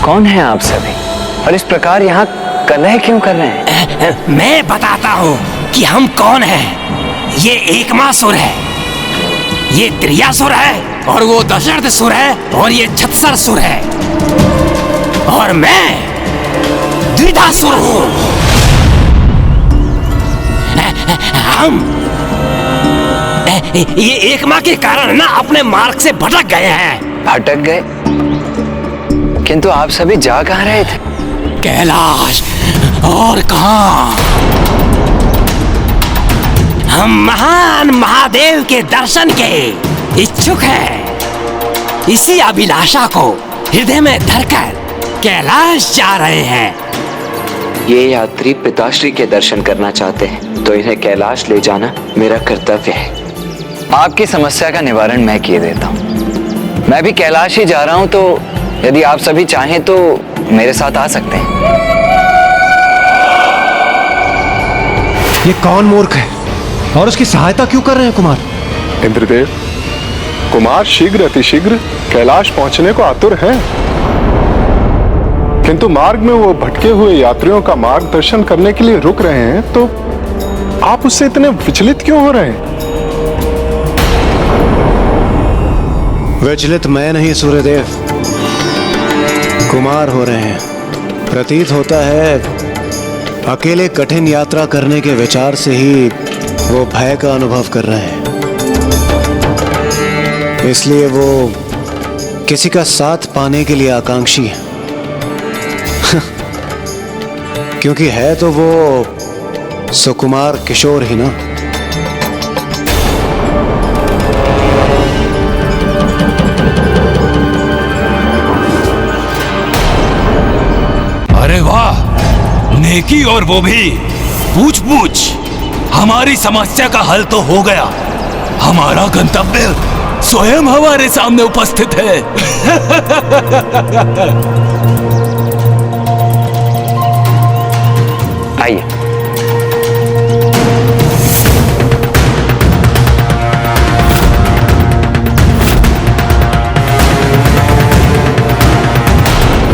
Speaker 5: कौन है आप सभी और इस प्रकार यहाँ कलह क्यों कर रहे हैं?
Speaker 12: मैं बताता हूँ कि हम कौन हैं। ये एकमासुर है, ये त्रियासुर है और वो दशरथसुर है और ये छत्सरसुर है और मैं द्विधासुर हूँ। हम ये एक माँ के कारण ना अपने मार्ग से भटक गए हैं।
Speaker 5: भटक गए? किंतु आप सभी जा कहाँ रहे थे?
Speaker 12: कैलाश और कहाँ? हम महान महादेव के दर्शन के इच्छुक हैं। इसी अभिलाषा को हृदय में धरकर कैलाश जा रहे हैं।
Speaker 5: ये यात्री पिताश्री के दर्शन करना चाहते हैं तो इन्हें कैलाश ले जाना मेरा कर्तव्य है। आपकी समस्या का निवारण मैं किए देता हूँ। मैं भी कैलाश ही जा रहा हूँ, तो यदि आप सभी चाहें तो मेरे साथ आ सकते हैं।
Speaker 7: ये कौन मूर्ख है और उसकी सहायता क्यों कर रहे हैं कुमार?
Speaker 8: इंद्रदेव, कुमार शीघ्र अतिशीघ्र कैलाश पहुंचने को आतुर हैं, किंतु मार्ग में वो भटके हुए यात्रियों का मार्गदर्शन करने के लिए रुक रहे हैं, तो आप उससे इतने विचलित क्यों हो रहे हैं?
Speaker 7: विचलित मैं नहीं सूर्यदेव, कुमार हो रहे हैं। प्रतीत होता है अकेले कठिन यात्रा करने के विचार से ही वो भय का अनुभव कर रहे हैं, इसलिए वो किसी का साथ पाने के लिए आकांक्षी है। क्योंकि है तो वो सुकुमार किशोर ही ना।
Speaker 12: अरे वाह, नेकी, और वो भी पूछ पूछ। हमारी समस्या का हल तो हो गया। हमारा गंतव्य स्वयं हमारे सामने उपस्थित है।
Speaker 5: आइए।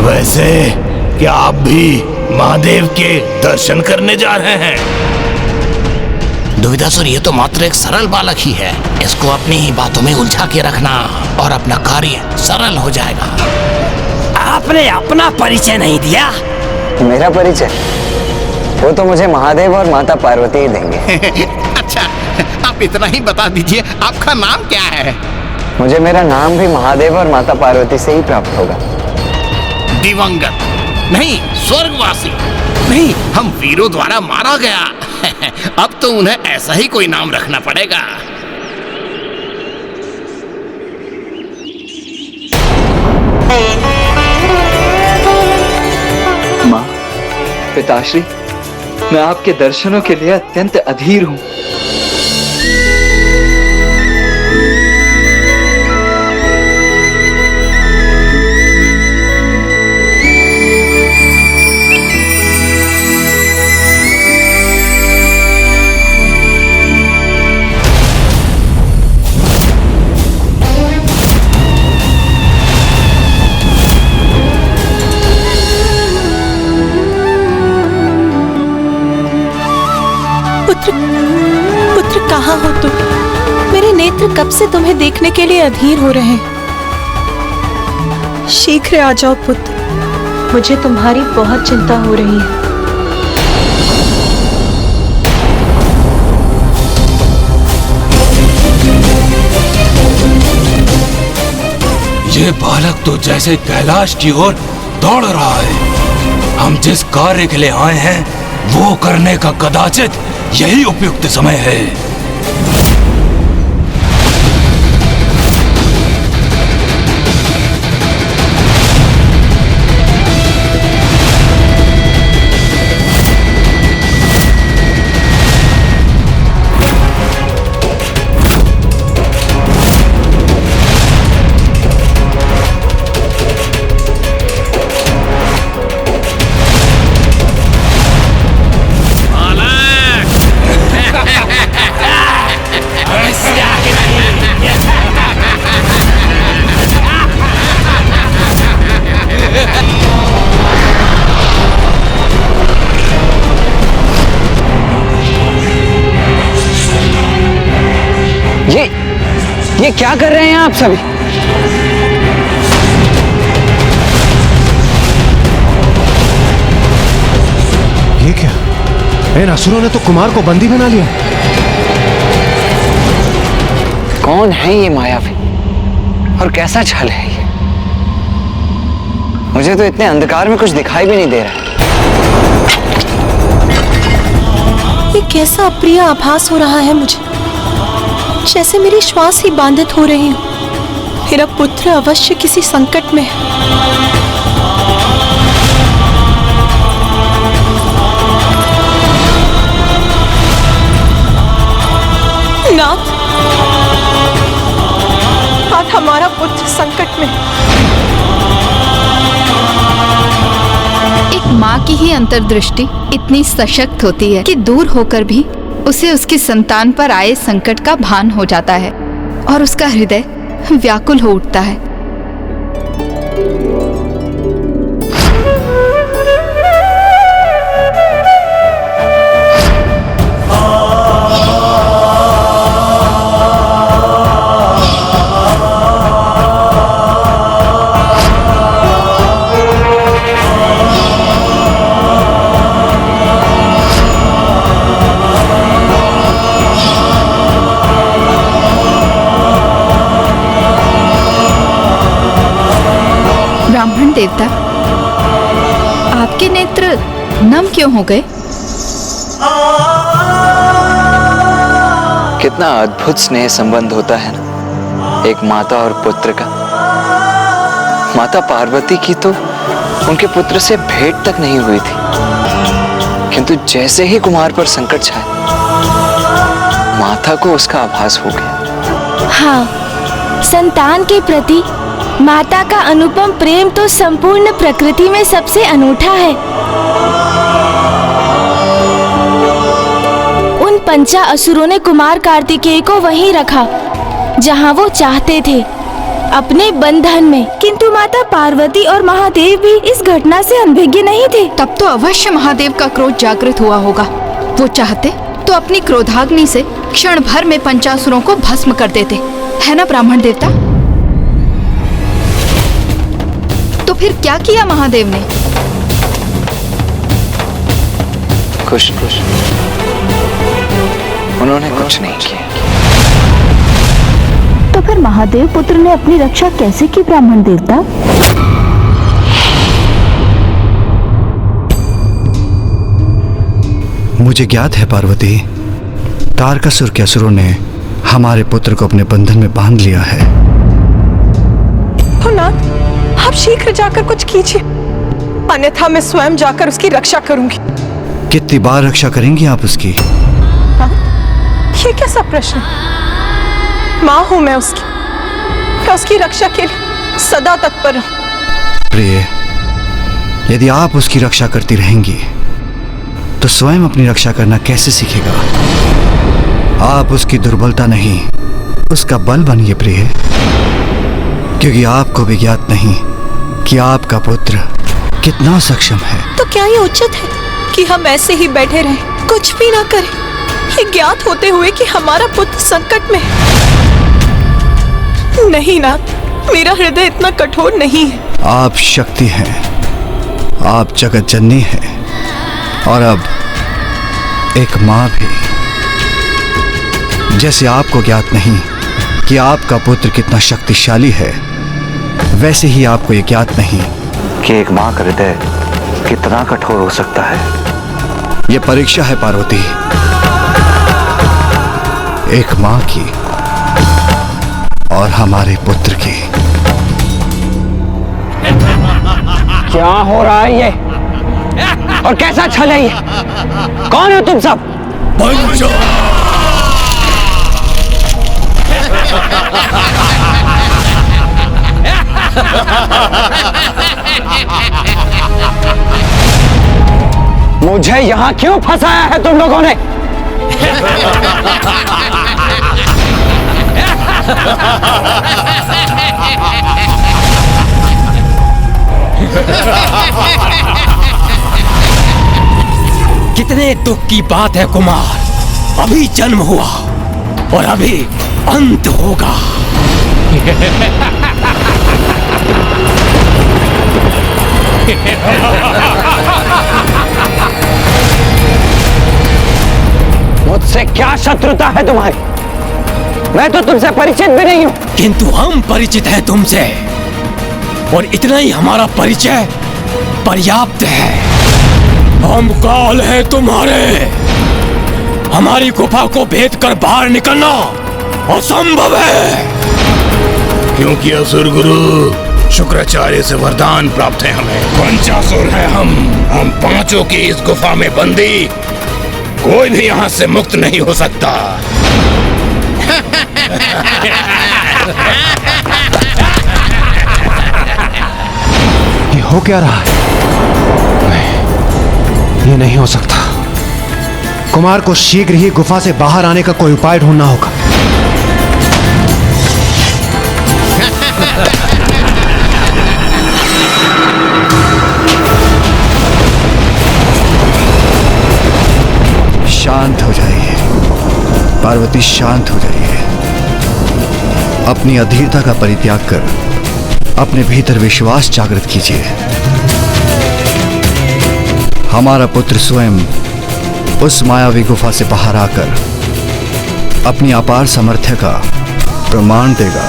Speaker 15: वैसे क्या आप भी महादेव के दर्शन करने जा रहे हैं? दुविधासुर, ये तो मात्र एक सरल बालक ही है। इसको अपनी ही बातों में उलझा के रखना और अपना कार्य सरल हो जाएगा।
Speaker 13: आपने अपना परिचय नहीं दिया।
Speaker 5: मेरा परिचय वो तो मुझे महादेव और माता पार्वती ही देंगे।
Speaker 15: अच्छा, आप इतना ही बता दीजिए, आपका नाम क्या है?
Speaker 5: मुझे मेरा नाम भी महादेव और माता पार्वती से ही प्राप्त होगा।
Speaker 15: दिवंगत नहीं, स्वर्गवासी नहीं, हम वीरों द्वारा मारा गया। अब तो उन्हें ऐसा ही कोई नाम रखना पड़ेगा।
Speaker 5: माँ, पिताश्री, मैं आपके दर्शनों के लिए अत्यंत अधीर हूँ।
Speaker 6: पुत्र कहाँ हो तुम? मेरे नेत्र कब से तुम्हें देखने के लिए अधीर हो रहे हैं। शीघ्र आ जाओ पुत्र, मुझे तुम्हारी बहुत चिंता हो रही है।
Speaker 12: ये बालक तो जैसे कैलाश की ओर दौड़ रहा है। हम जिस कार्य के लिए आए हैं वो करने का कदाचित यही उपयुक्त समय है।
Speaker 5: ये क्या कर रहे हैं आप सभी?
Speaker 7: ये क्या? इन असुरों ने तो कुमार को बंदी बना लिया।
Speaker 5: कौन है ये मायावी और कैसा छल है ये? मुझे तो इतने अंधकार में कुछ दिखाई भी नहीं दे रहा।
Speaker 6: ये कैसा अप्रिय आभास हो रहा है मुझे, जैसे मेरी श्वास ही बाधित हो रही हो। मेरा पुत्र अवश्य किसी संकट में है। नाथ, आज हमारा पुत्र संकट में।
Speaker 4: एक माँ की ही अंतर्दृष्टि इतनी सशक्त होती है कि दूर होकर भी उसे उसकी संतान पर आए संकट का भान हो जाता है और उसका हृदय व्याकुल हो उठता है। ब्राह्मण देवता, आपके नेत्र नम क्यों हो गए?
Speaker 5: कितना अद्भुत स्नेह संबंध होता है ना एक माता और पुत्र का। माता पार्वती की तो उनके पुत्र से भेंट तक नहीं हुई थी, किंतु जैसे ही कुमार पर संकट छाया माता को उसका आभास हो गया।
Speaker 6: हाँ,
Speaker 2: संतान के प्रति माता का अनुपम प्रेम तो संपूर्ण प्रकृति में सबसे अनूठा है। उन पंचा असुरों ने कुमार कार्तिकेय को वहीं रखा जहां वो चाहते थे, अपने बंधन में। किंतु माता पार्वती और महादेव भी इस घटना से अनभिज्ञ नहीं थे।
Speaker 4: तब तो अवश्य महादेव का क्रोध जागृत हुआ होगा। वो चाहते तो अपनी क्रोधाग्नि से क्षण भर में पंचासुरों को भस्म कर देते, है ना ब्राह्मण देवता? तो फिर क्या किया महादेव ने?
Speaker 5: कुछ उन्होंने कुछ नहीं किया।
Speaker 2: तो फिर महादेव पुत्र ने अपनी रक्षा कैसे की ब्राह्मण देवता?
Speaker 10: मुझे ज्ञात है पार्वती, तारकासुर के असुरों ने हमारे पुत्र को अपने बंधन में बांध लिया है।
Speaker 6: नाथ, आप शीघ्र जाकर कुछ कीजिए, अन्यथा मैं स्वयं जाकर उसकी रक्षा करूंगी।
Speaker 10: कितनी बार रक्षा करेंगी आप उसकी?
Speaker 6: ये कैसा प्रश्न? माँ हूं मैं उसकी रक्षा के लिए सदा तत्पर हूं।
Speaker 10: प्रिय, यदि आप उसकी रक्षा करती रहेंगी तो स्वयं अपनी रक्षा करना कैसे सीखेगा? आप उसकी दुर्बलता नहीं, उसका बल बनिए प्रिय, क्योंकि आपको भी ज्ञात नहीं कि आपका पुत्र कितना सक्षम है।
Speaker 6: तो क्या ये उचित है कि हम ऐसे ही बैठे रहें, कुछ भी ना करें, ये ज्ञात होते हुए कि हमारा पुत्र संकट में है? नहीं नाथ, मेरा हृदय इतना कठोर नहीं है।
Speaker 10: आप शक्ति हैं, आप जगत जननी हैं, और अब एक माँ भी। जैसे आपको ज्ञात नहीं कि आपका पुत्र कितना शक्तिशाली है, वैसे ही आपको ये ज्ञात नहीं कि एक माँ का हृदय कितना कठोर हो सकता है। ये परीक्षा है पार्वती, एक माँ की और हमारे पुत्र की।
Speaker 18: क्या हो रहा है ये? और कैसा छल है ये? कौन हो तुम सब? मुझे यहाँ क्यों फंसाया है तुम लोगों ने?
Speaker 9: कितने दुख की बात है कुमार, अभी जन्म हुआ और अभी अंत होगा।
Speaker 18: मुझसे क्या शत्रुता है तुम्हारी? मैं तो तुमसे परिचित भी नहीं हूं।
Speaker 9: किंतु हम परिचित हैं तुमसे, और इतना ही हमारा परिचय पर्याप्त है। हम काल है तुम्हारे, हमारी गुफा को भेद कर बाहर निकलना असंभव है।
Speaker 15: क्योंकि असुर गुरु शुक्राचार्य से वरदान प्राप्त है हमें। पंचासुर है हम पांचों की इस गुफा में बंदी, कोई भी यहाँ से मुक्त नहीं हो सकता।
Speaker 7: ये हो क्या रहा है? नहीं, ये नहीं हो सकता। कुमार को शीघ्र ही गुफा से बाहर आने का कोई उपाय ढूंढना होगा।
Speaker 10: शांत हो जाइए पार्वती, शांत हो जाइए। अपनी अधीरता का परित्याग कर अपने भीतर विश्वास जागृत कीजिए। हमारा पुत्र स्वयं उस मायावी गुफा से बाहर आकर अपनी अपार सामर्थ्य का प्रमाण देगा।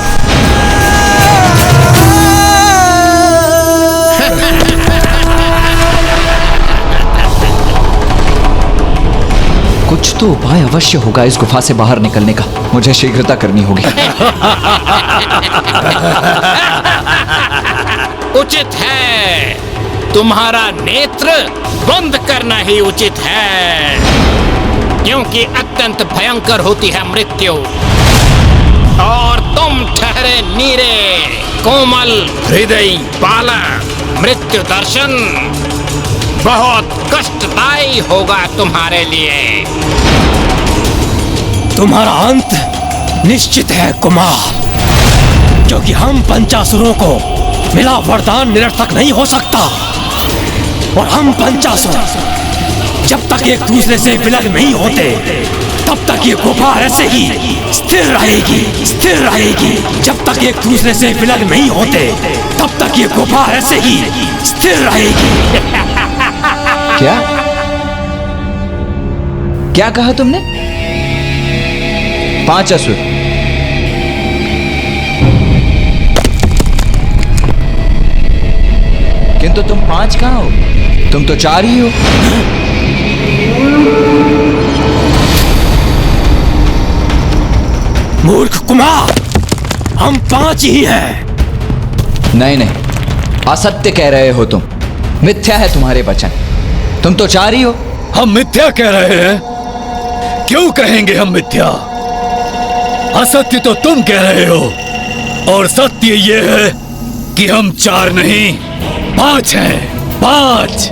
Speaker 5: कुछ तो उपाय अवश्य होगा इस गुफा से बाहर निकलने का। मुझे शीघ्रता करनी होगी।
Speaker 19: उचित है, तुम्हारा नेत्र बंद करना ही उचित है, क्योंकि अत्यंत भयंकर होती है मृत्यु। और तुम ठहरे नीरे कोमल हृदय बालक। मृत्यु दर्शन बहुत कष्टदायी होगा तुम्हारे लिए।
Speaker 9: तुम्हारा अंत निश्चित है कुमार, क्योंकि हम पंचासुरों को मिला वरदान निरर्थक नहीं हो सकता। और हम पंचासुर जब तक एक दूसरे से विलग नहीं होते तब तक ये गुफा ऐसे ही स्थिर रहेगी, स्थिर रहेगी। जब तक एक दूसरे से विलग नहीं होते तब तक ये गुफा ऐसे ही स्थिर रहेगी।
Speaker 5: क्या क्या कहा तुमने? 5 असुर? किंतु तुम 5 कहाँ हो? तुम तो 4 ही हो।
Speaker 9: मूर्ख कुमार, हम 5 ही हैं।
Speaker 5: नहीं नहीं, असत्य कह रहे हो तुम। मिथ्या है तुम्हारे वचन। तुम तो 4 ही हो।
Speaker 3: हम मिथ्या कह रहे हैं? क्यों कहेंगे हम मिथ्या? असत्य तो तुम कह रहे हो और सत्य ये है कि हम 4 नहीं 5 हैं। 5।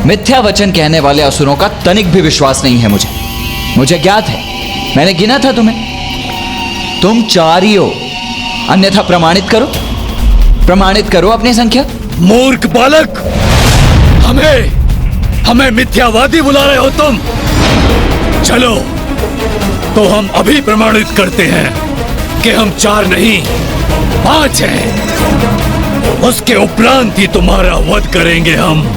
Speaker 5: मिथ्या वचन कहने वाले असुरों का तनिक भी विश्वास नहीं है मुझे। मुझे ज्ञात है, मैंने गिना था तुम्हें। तुम 4 ही हो, अन्यथा प्रमाणित करो, प्रमाणित करो अपनी संख्या।
Speaker 3: मूर्ख बालक, हमें मिथ्यावादी बुला रहे हो तुम? चलो तो हम अभी प्रमाणित करते हैं कि हम 4 नहीं 5 हैं। उसके उपरांत ही तुम्हारा वध करेंगे हम।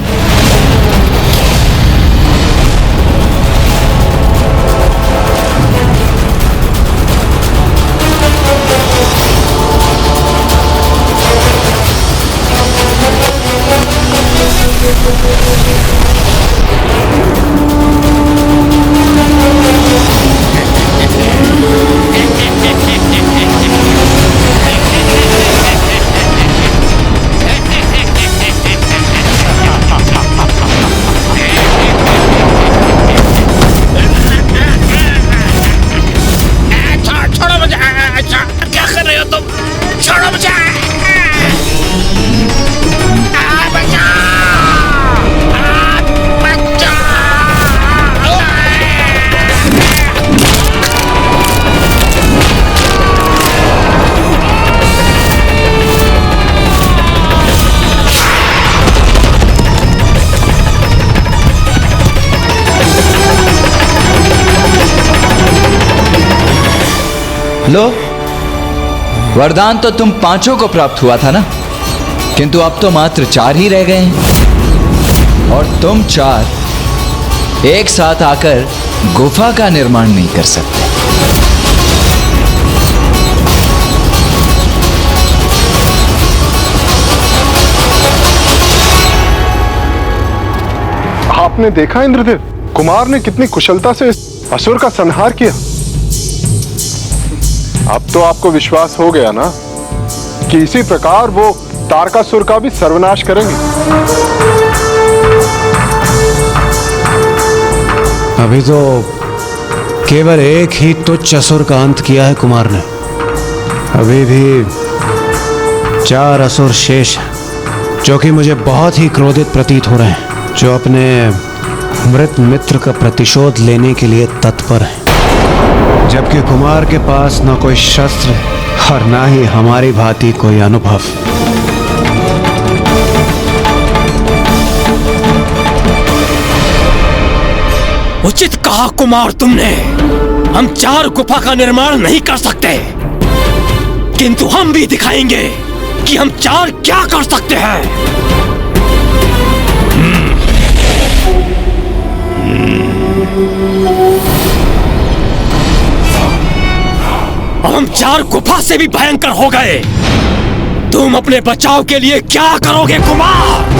Speaker 5: लो, वरदान तो तुम 5 को प्राप्त हुआ था ना, किंतु अब तो मात्र 4 ही रह गए हैं। और तुम 4 एक साथ आकर गुफा का निर्माण नहीं कर सकते।
Speaker 8: आपने देखा इंद्रदेव, कुमार ने कितनी कुशलता से इस असुर का संहार किया। अब तो आपको विश्वास हो गया ना कि इसी प्रकार वो तारकासुर का भी सर्वनाश करेंगे।
Speaker 7: अभी तो केवल एक ही तुच्छ असुर का अंत किया है कुमार ने। अभी भी 4 असुर शेष हैं, जो कि मुझे बहुत ही क्रोधित प्रतीत हो रहे हैं, जो अपने मृत मित्र का प्रतिशोध लेने के लिए तत्पर हैं। जबकि कुमार के पास न कोई शस्त्र और न ही हमारी भांति कोई अनुभव।
Speaker 9: उचित कहा कुमार तुमने। हम 4 गुफा का निर्माण नहीं कर सकते, किंतु हम भी दिखाएंगे कि हम 4 क्या कर सकते हैं। अब हम 4 गुफा से भी भयंकर हो गए। तुम अपने बचाव के लिए क्या करोगे कुमार?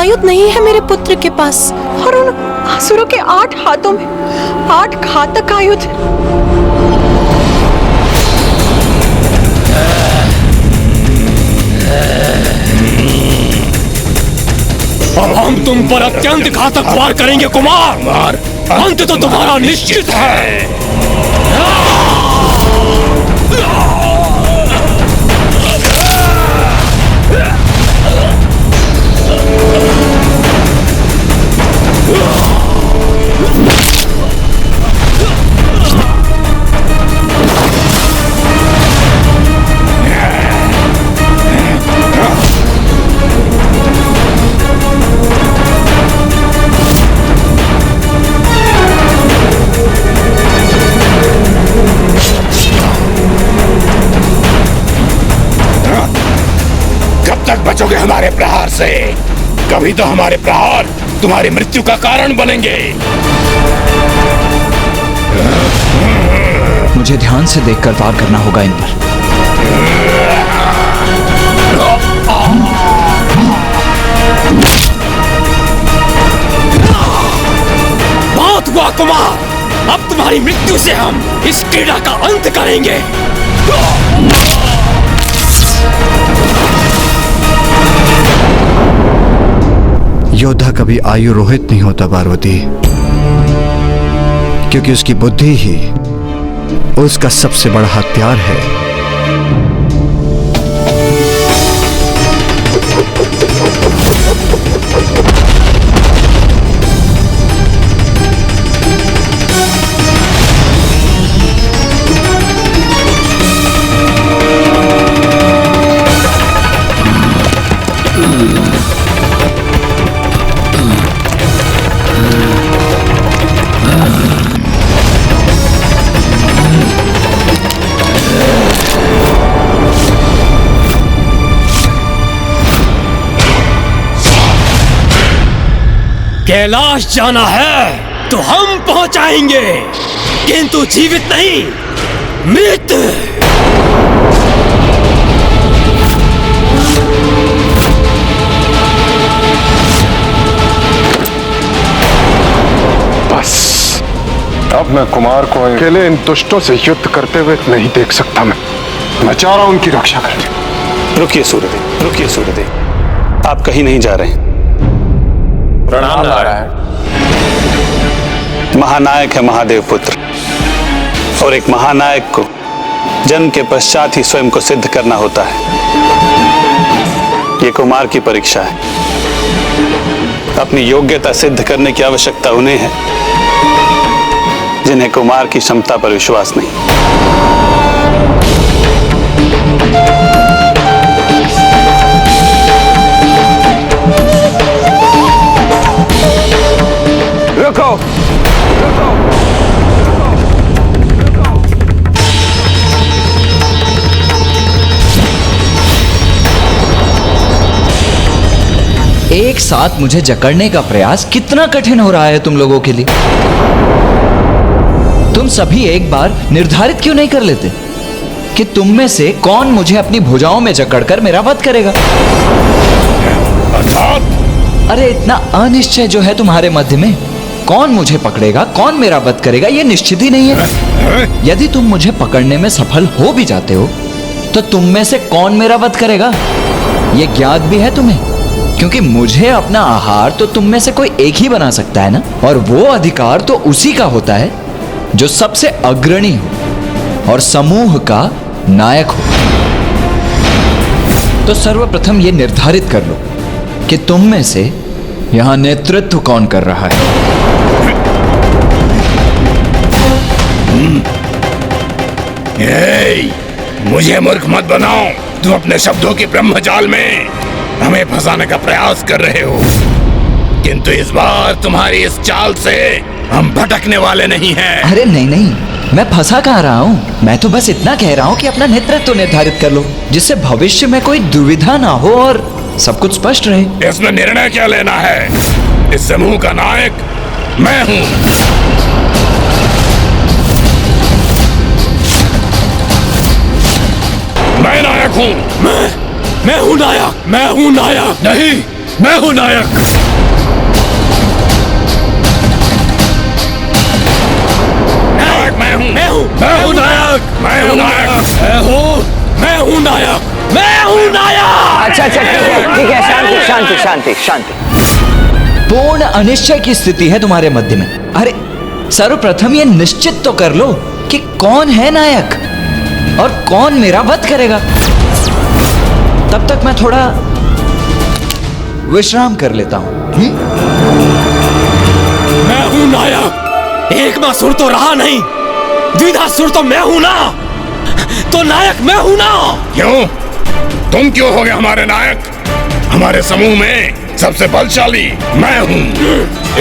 Speaker 6: आयुध नहीं है मेरे पुत्र के पास, और उन असुरों के 8 हाथों में 8 घातक आयुध।
Speaker 9: अब हम तुम पर अत्यंत घातक वार करेंगे कुमार। अंत तो तुम्हारा निश्चित है।
Speaker 15: तक बचोगे हमारे प्रहार से? कभी तो हमारे प्रहार तुम्हारी मृत्यु का कारण बनेंगे।
Speaker 5: मुझे ध्यान से देखकर वार करना होगा इन पर।
Speaker 9: बहुत हुआ कुमार, अब तुम्हारी मृत्यु से हम इस क्रीड़ा का अंत करेंगे।
Speaker 10: योद्धा कभी आयु रोहित नहीं होता पार्वती, क्योंकि उसकी बुद्धि ही उसका सबसे बड़ा हथियार है।
Speaker 9: कैलाश जाना है तो हम पहुंचाएंगे, किंतु जीवित नहीं, मृत।
Speaker 8: बस अब मैं कुमार को अकेले इन दुष्टों से युद्ध करते हुए नहीं देख सकता। मैं चाह रहा हूं उनकी रक्षा करें।
Speaker 20: रुकिए सूर्यदेव, रुकिए सूर्यदेव, आप कहीं नहीं जा रहे हैं।
Speaker 8: प्रणाम नारायण।
Speaker 20: महानायक है महादेव पुत्र, और एक महानायक को जन्म के पश्चात ही स्वयं को सिद्ध करना होता है। ये कुमार की परीक्षा है। अपनी योग्यता सिद्ध करने की आवश्यकता उन्हें है जिन्हें कुमार की क्षमता पर विश्वास नहीं।
Speaker 18: रुको,
Speaker 5: एक साथ मुझे जकड़ने का प्रयास कितना कठिन हो रहा है तुम लोगों के लिए। तुम सभी एक बार निर्धारित क्यों नहीं कर लेते कि तुम में से कौन मुझे अपनी भुजाओं में जकड़कर मेरा वध करेगा? अरे इतना अनिश्चय जो है तुम्हारे मध्य में, कौन मुझे पकड़ेगा, कौन मेरा वध करेगा, यह निश्चित ही नहीं है। यदि तुम मुझे पकड़ने में सफल हो भी जाते हो तो तुम में से कौन मेरा वध करेगा, यह ज्ञात भी है तुम्हें, क्योंकि मुझे अपना आहार तो तुम में से कोई एक ही बना सकता है ना, और वो अधिकार तो उसी का होता है जो सबसे अग्रणी हो और समूह का नायक हो। तो सर्वप्रथम ये निर्धारित कर लो कि तुम में से यहां नेतृत्व कौन कर रहा है।
Speaker 15: मुझे मूर्ख मत बनाओ। तुम अपने शब्दों के ब्रह्मजाल में हमें फंसाने का प्रयास कर रहे हो, किंतु इस बार तुम्हारी इस चाल से हम भटकने वाले नहीं हैं।
Speaker 5: अरे नहीं नहीं, मैं फंसा कहाँ रहा हूँ। मैं तो बस इतना कह रहा हूँ कि अपना नेतृत्व निर्धारित कर लो, जिससे भविष्य में कोई दुविधा ना हो और सब कुछ स्पष्ट रहे।
Speaker 15: इसमें निर्णय क्या लेना है? इस समूह का नायक मैं हूँ। मैं नायक हूँ।
Speaker 9: मैं हूँ नायक, मैं हूँ नायक।
Speaker 15: नहीं,
Speaker 3: मैं हूं नायक।
Speaker 15: नायक मैं हूँ।
Speaker 3: मैं हूं नायक।
Speaker 15: मैं हूँ नायक।
Speaker 3: मैं हूं नायक। मैं हूं नायक।
Speaker 5: अच्छा ठीक है, शांति शांति शांति शांति। पूर्ण अनिश्चय की स्थिति है तुम्हारे मध्य में। अरे सर्वप्रथम ये निश्चित तो कर लो कि कौन है नायक और कौन मेरा वध करेगा। तब तक मैं थोड़ा विश्राम कर लेता हूं।
Speaker 9: मैं हूं नायक। एक मासुर तो रहा नहीं, द्विधासुर तो मैं हूं ना, तो नायक मैं हूं ना।
Speaker 15: क्यों? तुम क्यों हो गए हमारे नायक? हमारे समूह में सबसे बलशाली मैं हूँ,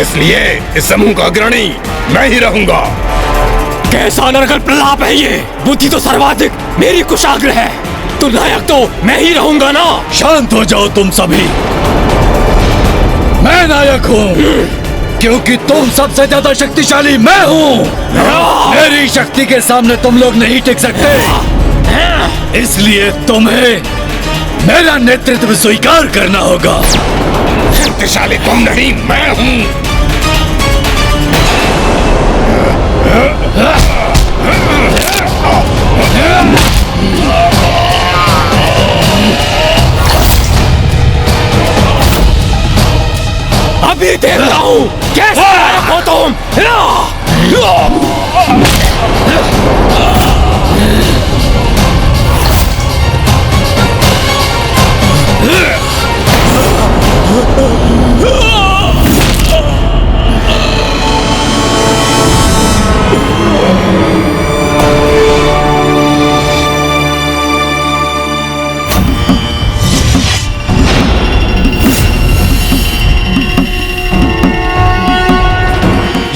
Speaker 15: इसलिए इस समूह का अग्रणी मैं ही रहूंगा।
Speaker 9: कैसा नरकल प्रलाप है ये? बुद्धि तो सर्वाधिक मेरी कुशाग्र है, तो नायक तो मैं ही रहूंगा ना।
Speaker 3: शांत हो जाओ तुम सभी। मैं नायक हूँ क्योंकि तुम सबसे ज्यादा शक्तिशाली मैं हूँ। मेरी शक्ति के सामने तुम लोग नहीं टिक सकते, इसलिए तुम्हें मेरा नेतृत्व स्वीकार करना होगा।
Speaker 15: शक्तिशाली तुम नहीं, मैं हूँ।
Speaker 9: अभी देखता हूँ कैसे नायक हो तुम।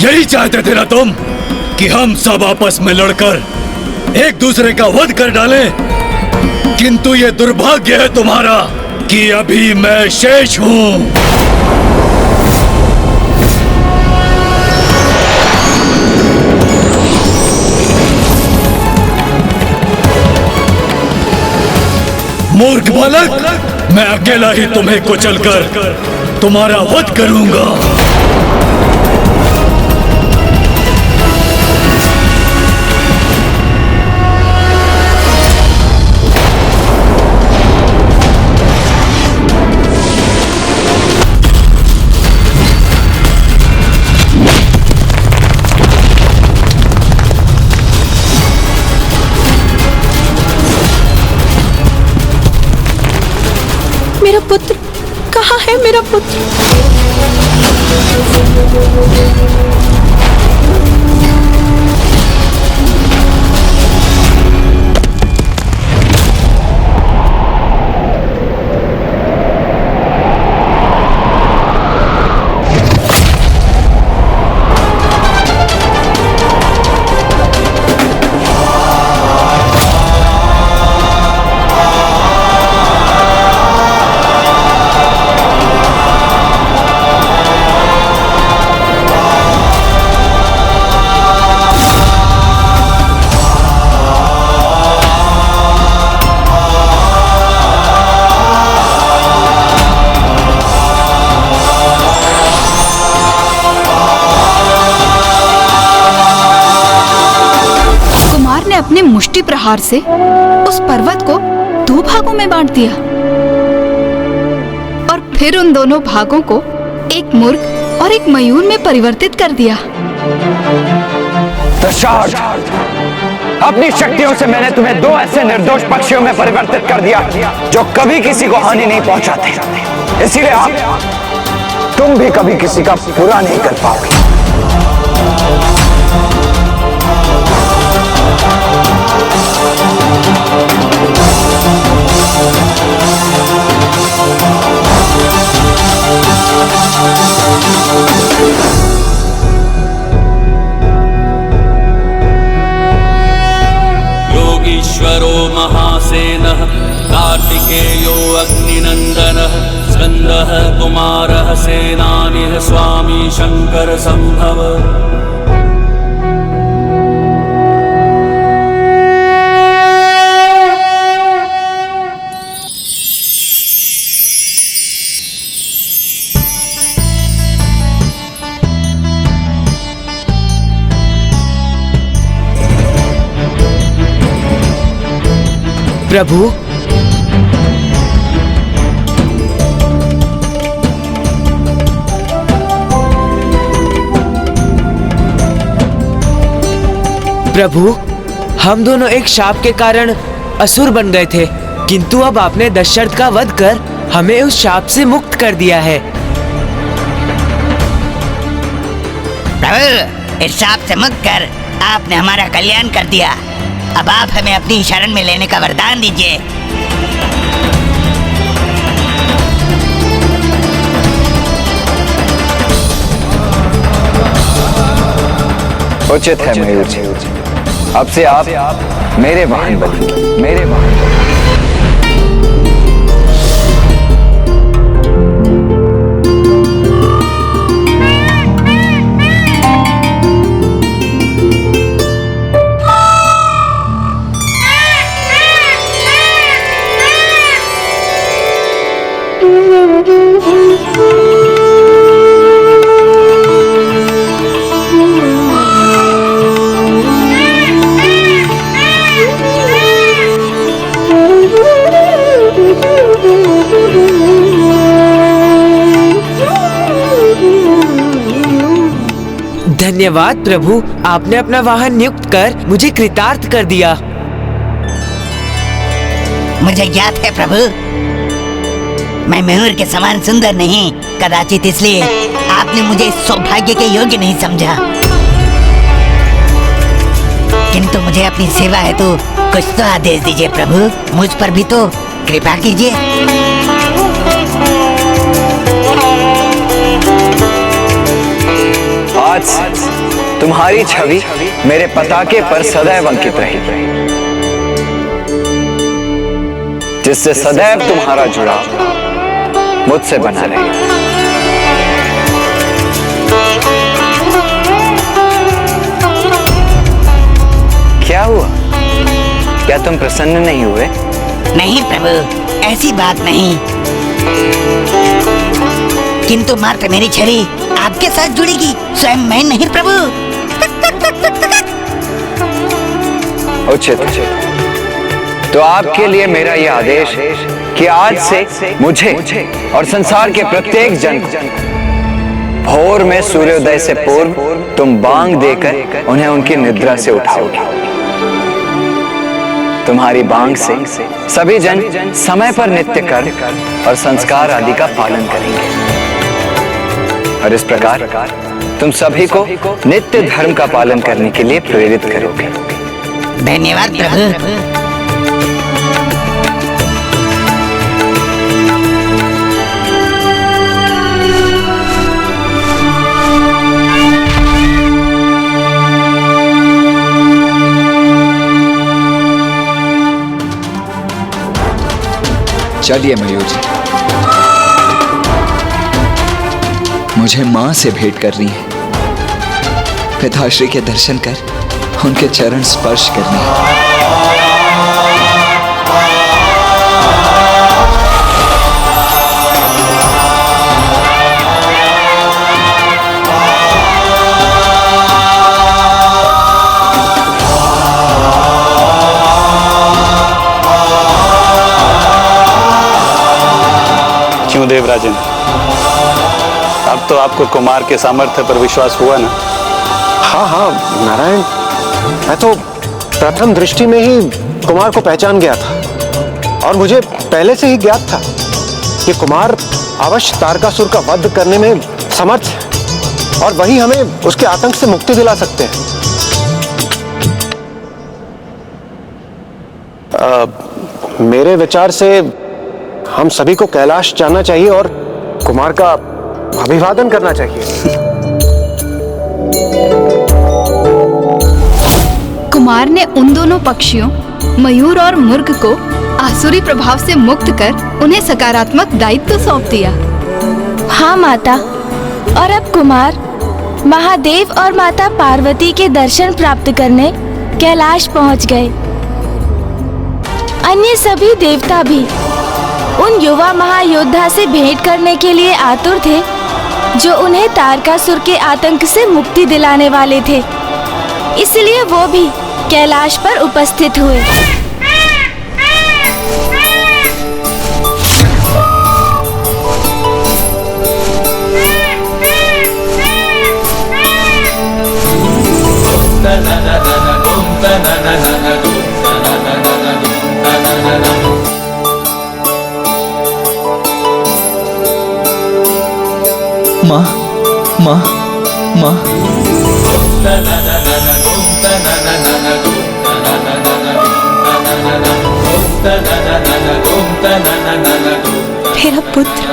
Speaker 3: यही चाहते थे ना तुम कि हम सब आपस में लड़कर एक दूसरे का वध कर डालें, किंतु ये दुर्भाग्य है तुम्हारा कि अभी मैं शेष हूं। मूर्ख बालक, मैं अकेला ही तुम्हें कुचलकर तुम्हारा वध करूंगा।
Speaker 6: मेरा पुत्र कहाँ है? मेरा पुत्र
Speaker 4: अपने मुष्टि प्रहार से उस पर्वत को 2 भागों में बांट दिया और फिर उन दोनों भागों को एक मुर्ग और एक मयूर में परिवर्तित कर दिया।
Speaker 18: अपनी शक्तियों से मैंने तुम्हें 2 ऐसे निर्दोष पक्षियों में परिवर्तित कर दिया जो कभी किसी को हानि नहीं पहुंचाते, इसीलिए तुम भी कभी किसी का बुरा नहीं कर पाओगे।
Speaker 17: योगीश्वरो महासेनः कार्तिकेयो अग्निनन्दनः स्कन्दः कुमारः सेनानिः स्वामी शंकर संभव।
Speaker 21: प्रभु, प्रभु, हम दोनों एक शाप के कारण असुर बन गए थे, किंतु अब आपने दशरथ का वध कर हमें उस शाप से मुक्त कर दिया है।
Speaker 22: प्रभु, इस शाप से मुक्त कर आपने हमारा कल्याण कर दिया। अब आप हमें अपनी शरण में लेने का वरदान दीजिए।
Speaker 5: उचित है मयूर जी, अब से आप मेरे वाहन बनेंगे, मेरे वाहन।
Speaker 21: धन्यवाद प्रभु, आपने अपना वाहन नियुक्त कर मुझे कृतार्थ कर दिया।
Speaker 22: मुझे ज्ञात है प्रभु, मैं मयूर के समान सुंदर नहीं, कदाचित इसलिए आपने मुझे इस सौभाग्य के योग्य नहीं समझा। किंतु मुझे अपनी सेवा है तो कुछ तो आदेश दीजिए प्रभु, मुझ पर भी तो कृपा कीजिए।
Speaker 5: आज तुम्हारी छवि मेरे पताके पर सदैव अंकित रहेगी, जिससे सदैव तुम्हारा जुड़ाव मुझसे बना रहेगा। क्या हुआ? क्या तुम प्रसन्न नहीं हुए?
Speaker 22: नहीं प्रभु, ऐसी बात नहीं, किंतु मात्र मेरी छड़ी आपके साथ जुड़ेगी, स्वयं मैं नहीं प्रभु।
Speaker 5: उचित। तो आपके लिए मेरा यह आदेश है कि आज से मुझे और संसार के प्रत्येक जन को भोर में सूर्योदय से पूर्व तुम बांग देकर उन्हें उनकी निद्रा से उठाओगे। तुम्हारी बांग से सभी जन समय पर नित्य कर्म और संस्कार आदि का पालन करेंगे, और इस प्रकार तुम सभी को नित्य धर्म का पालन करने के लिए प्रेरित करोगे।
Speaker 22: धन्यवाद प्रभु।
Speaker 5: चलिए मयूर जी, मुझे मां से भेंट करनी है, पिताश्री के दर्शन कर उनके चरण स्पर्श करने हैं।
Speaker 20: क्यों देवराजन, अब तो आपको कुमार के सामर्थ्य पर विश्वास हुआ ना?
Speaker 7: हाँ हाँ नारायण, मैं तो प्रथम दृष्टि में ही कुमार को पहचान गया था, और मुझे पहले से ही ज्ञात था कि कुमार अवश्य तारकासुर का वध करने में समर्थ है, और वही हमें उसके आतंक से मुक्ति दिला सकते हैं। मेरे विचार से हम सभी को कैलाश जाना चाहिए और कुमार का अभिवादन करना चाहिए।
Speaker 4: कुमार ने उन दोनों पक्षियों मयूर और मुर्ग को आसुरी प्रभाव से मुक्त कर उन्हें सकारात्मक दायित्व सौंप दिया।
Speaker 2: हाँ माता, और अब कुमार महादेव और माता पार्वती के दर्शन प्राप्त करने कैलाश पहुंच गए। अन्य सभी देवता भी उन युवा महायोद्धा से भेंट करने के लिए आतुर थे, जो उन्हें तारकासुर के आतंक से मुक्ति दिलाने वाले थे। इसलिए वो भी कैलाश पर उपस्थित हुए।
Speaker 5: माँ माँ
Speaker 6: मेरा पुत्र।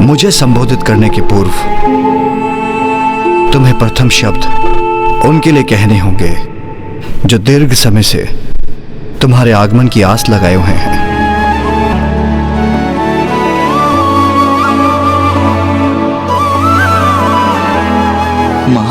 Speaker 10: मुझे संबोधित करने के पूर्व तुम्हें प्रथम शब्द उनके लिए कहने होंगे जो दीर्घ समय से तुम्हारे आगमन की आस लगाए हुए हैं।
Speaker 5: माँ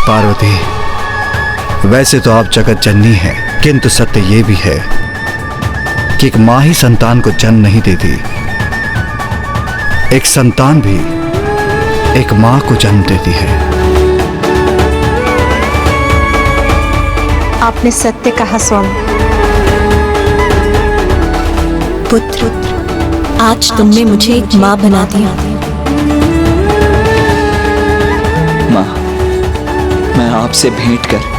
Speaker 10: पार्वती, वैसे तो आप जगत जननी हैं, किंतु सत्य ये भी है कि एक मां ही संतान को जन्म नहीं देती, एक संतान भी एक मां को जन्म देती है।
Speaker 6: आपने सत्य कहा स्वामी। पुत्र, आज तुमने मुझे एक मां बना दिया।
Speaker 5: मां, मैं आपसे भेंट कर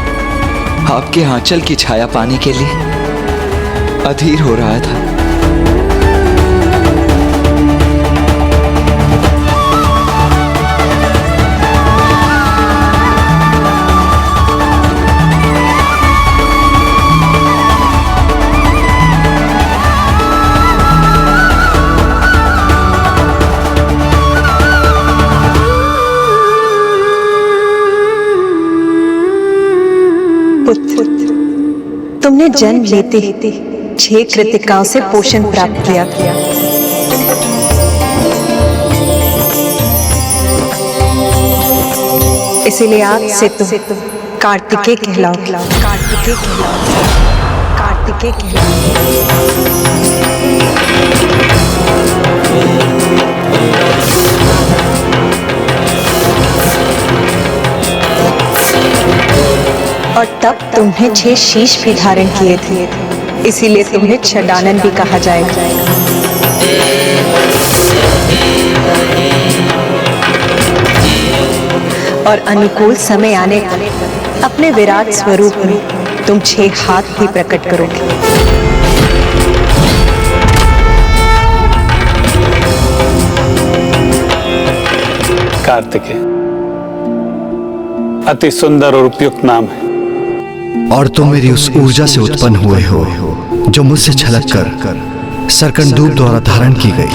Speaker 5: आपके आंचल की छाया पाने के लिए अधीर हो रहा था।
Speaker 6: पुत्र, तुमने जन्म लेते ही 6 कृतिकाओं से पोषण प्राप्त किया। इसीलिए आज से तुम कार्तिकेय कहलाओ। कार्तिकेय कहलाओ। कार्तिकेय और तब तुम्हें 6 शीश भी धारण किए थे, इसीलिए तुम्हें छदानन भी कहा जाएगा। और अनुकूल समय आने पर अपने विराट स्वरूप में तुम 6 हाथ भी प्रकट करोगे।
Speaker 20: कार्तिकेय अति सुंदर और उपयुक्त नाम है।
Speaker 10: और तुम मेरी उस ऊर्जा से उत्पन्न हुए हो जो मुझसे छलक कर सरकंदूब द्वारा धारण की गई।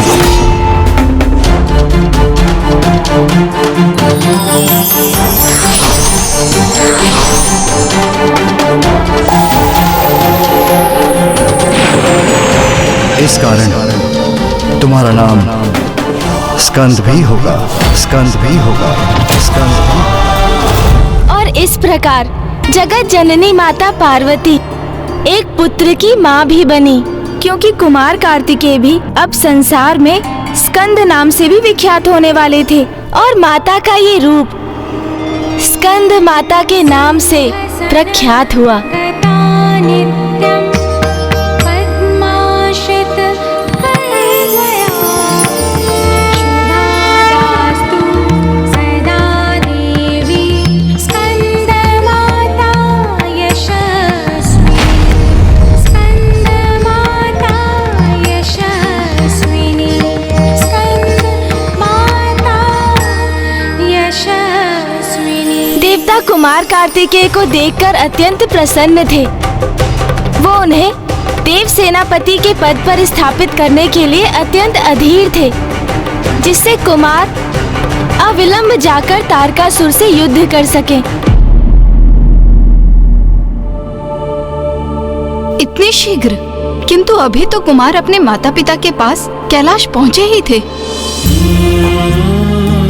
Speaker 10: इस कारण तुम्हारा नाम स्कंद भी होगा, स्कंद भी होगा, स्कंद भी होगा।
Speaker 2: और इस प्रकार जगत जननी माता पार्वती एक पुत्र की माँ भी बनी, क्योंकि कुमार कार्तिकेय भी अब संसार में स्कंद नाम से भी विख्यात होने वाले थे। और माता का ये रूप स्कंद माता के नाम से प्रख्यात हुआ। देवता कुमार कार्तिकेय को देखकर अत्यंत प्रसन्न थे। वो उन्हें देव सेनापति के पद पर स्थापित करने के लिए अत्यंत अधीर थे, जिससे कुमार अविलंब जाकर तारकासुर से युद्ध कर सके।
Speaker 4: इतने शीघ्र? किंतु अभी तो कुमार अपने माता पिता के पास कैलाश पहुँचे ही थे।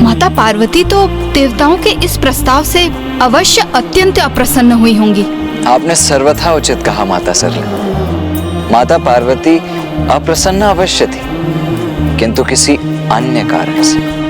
Speaker 4: माता पार्वती तो देवताओं के इस प्रस्ताव से अवश्य अत्यंत अप्रसन्न हुई होंगी।
Speaker 5: आपने सर्वथा उचित कहा माता सरला। माता पार्वती अप्रसन्न अवश्य थी, किंतु किसी अन्य कारण से।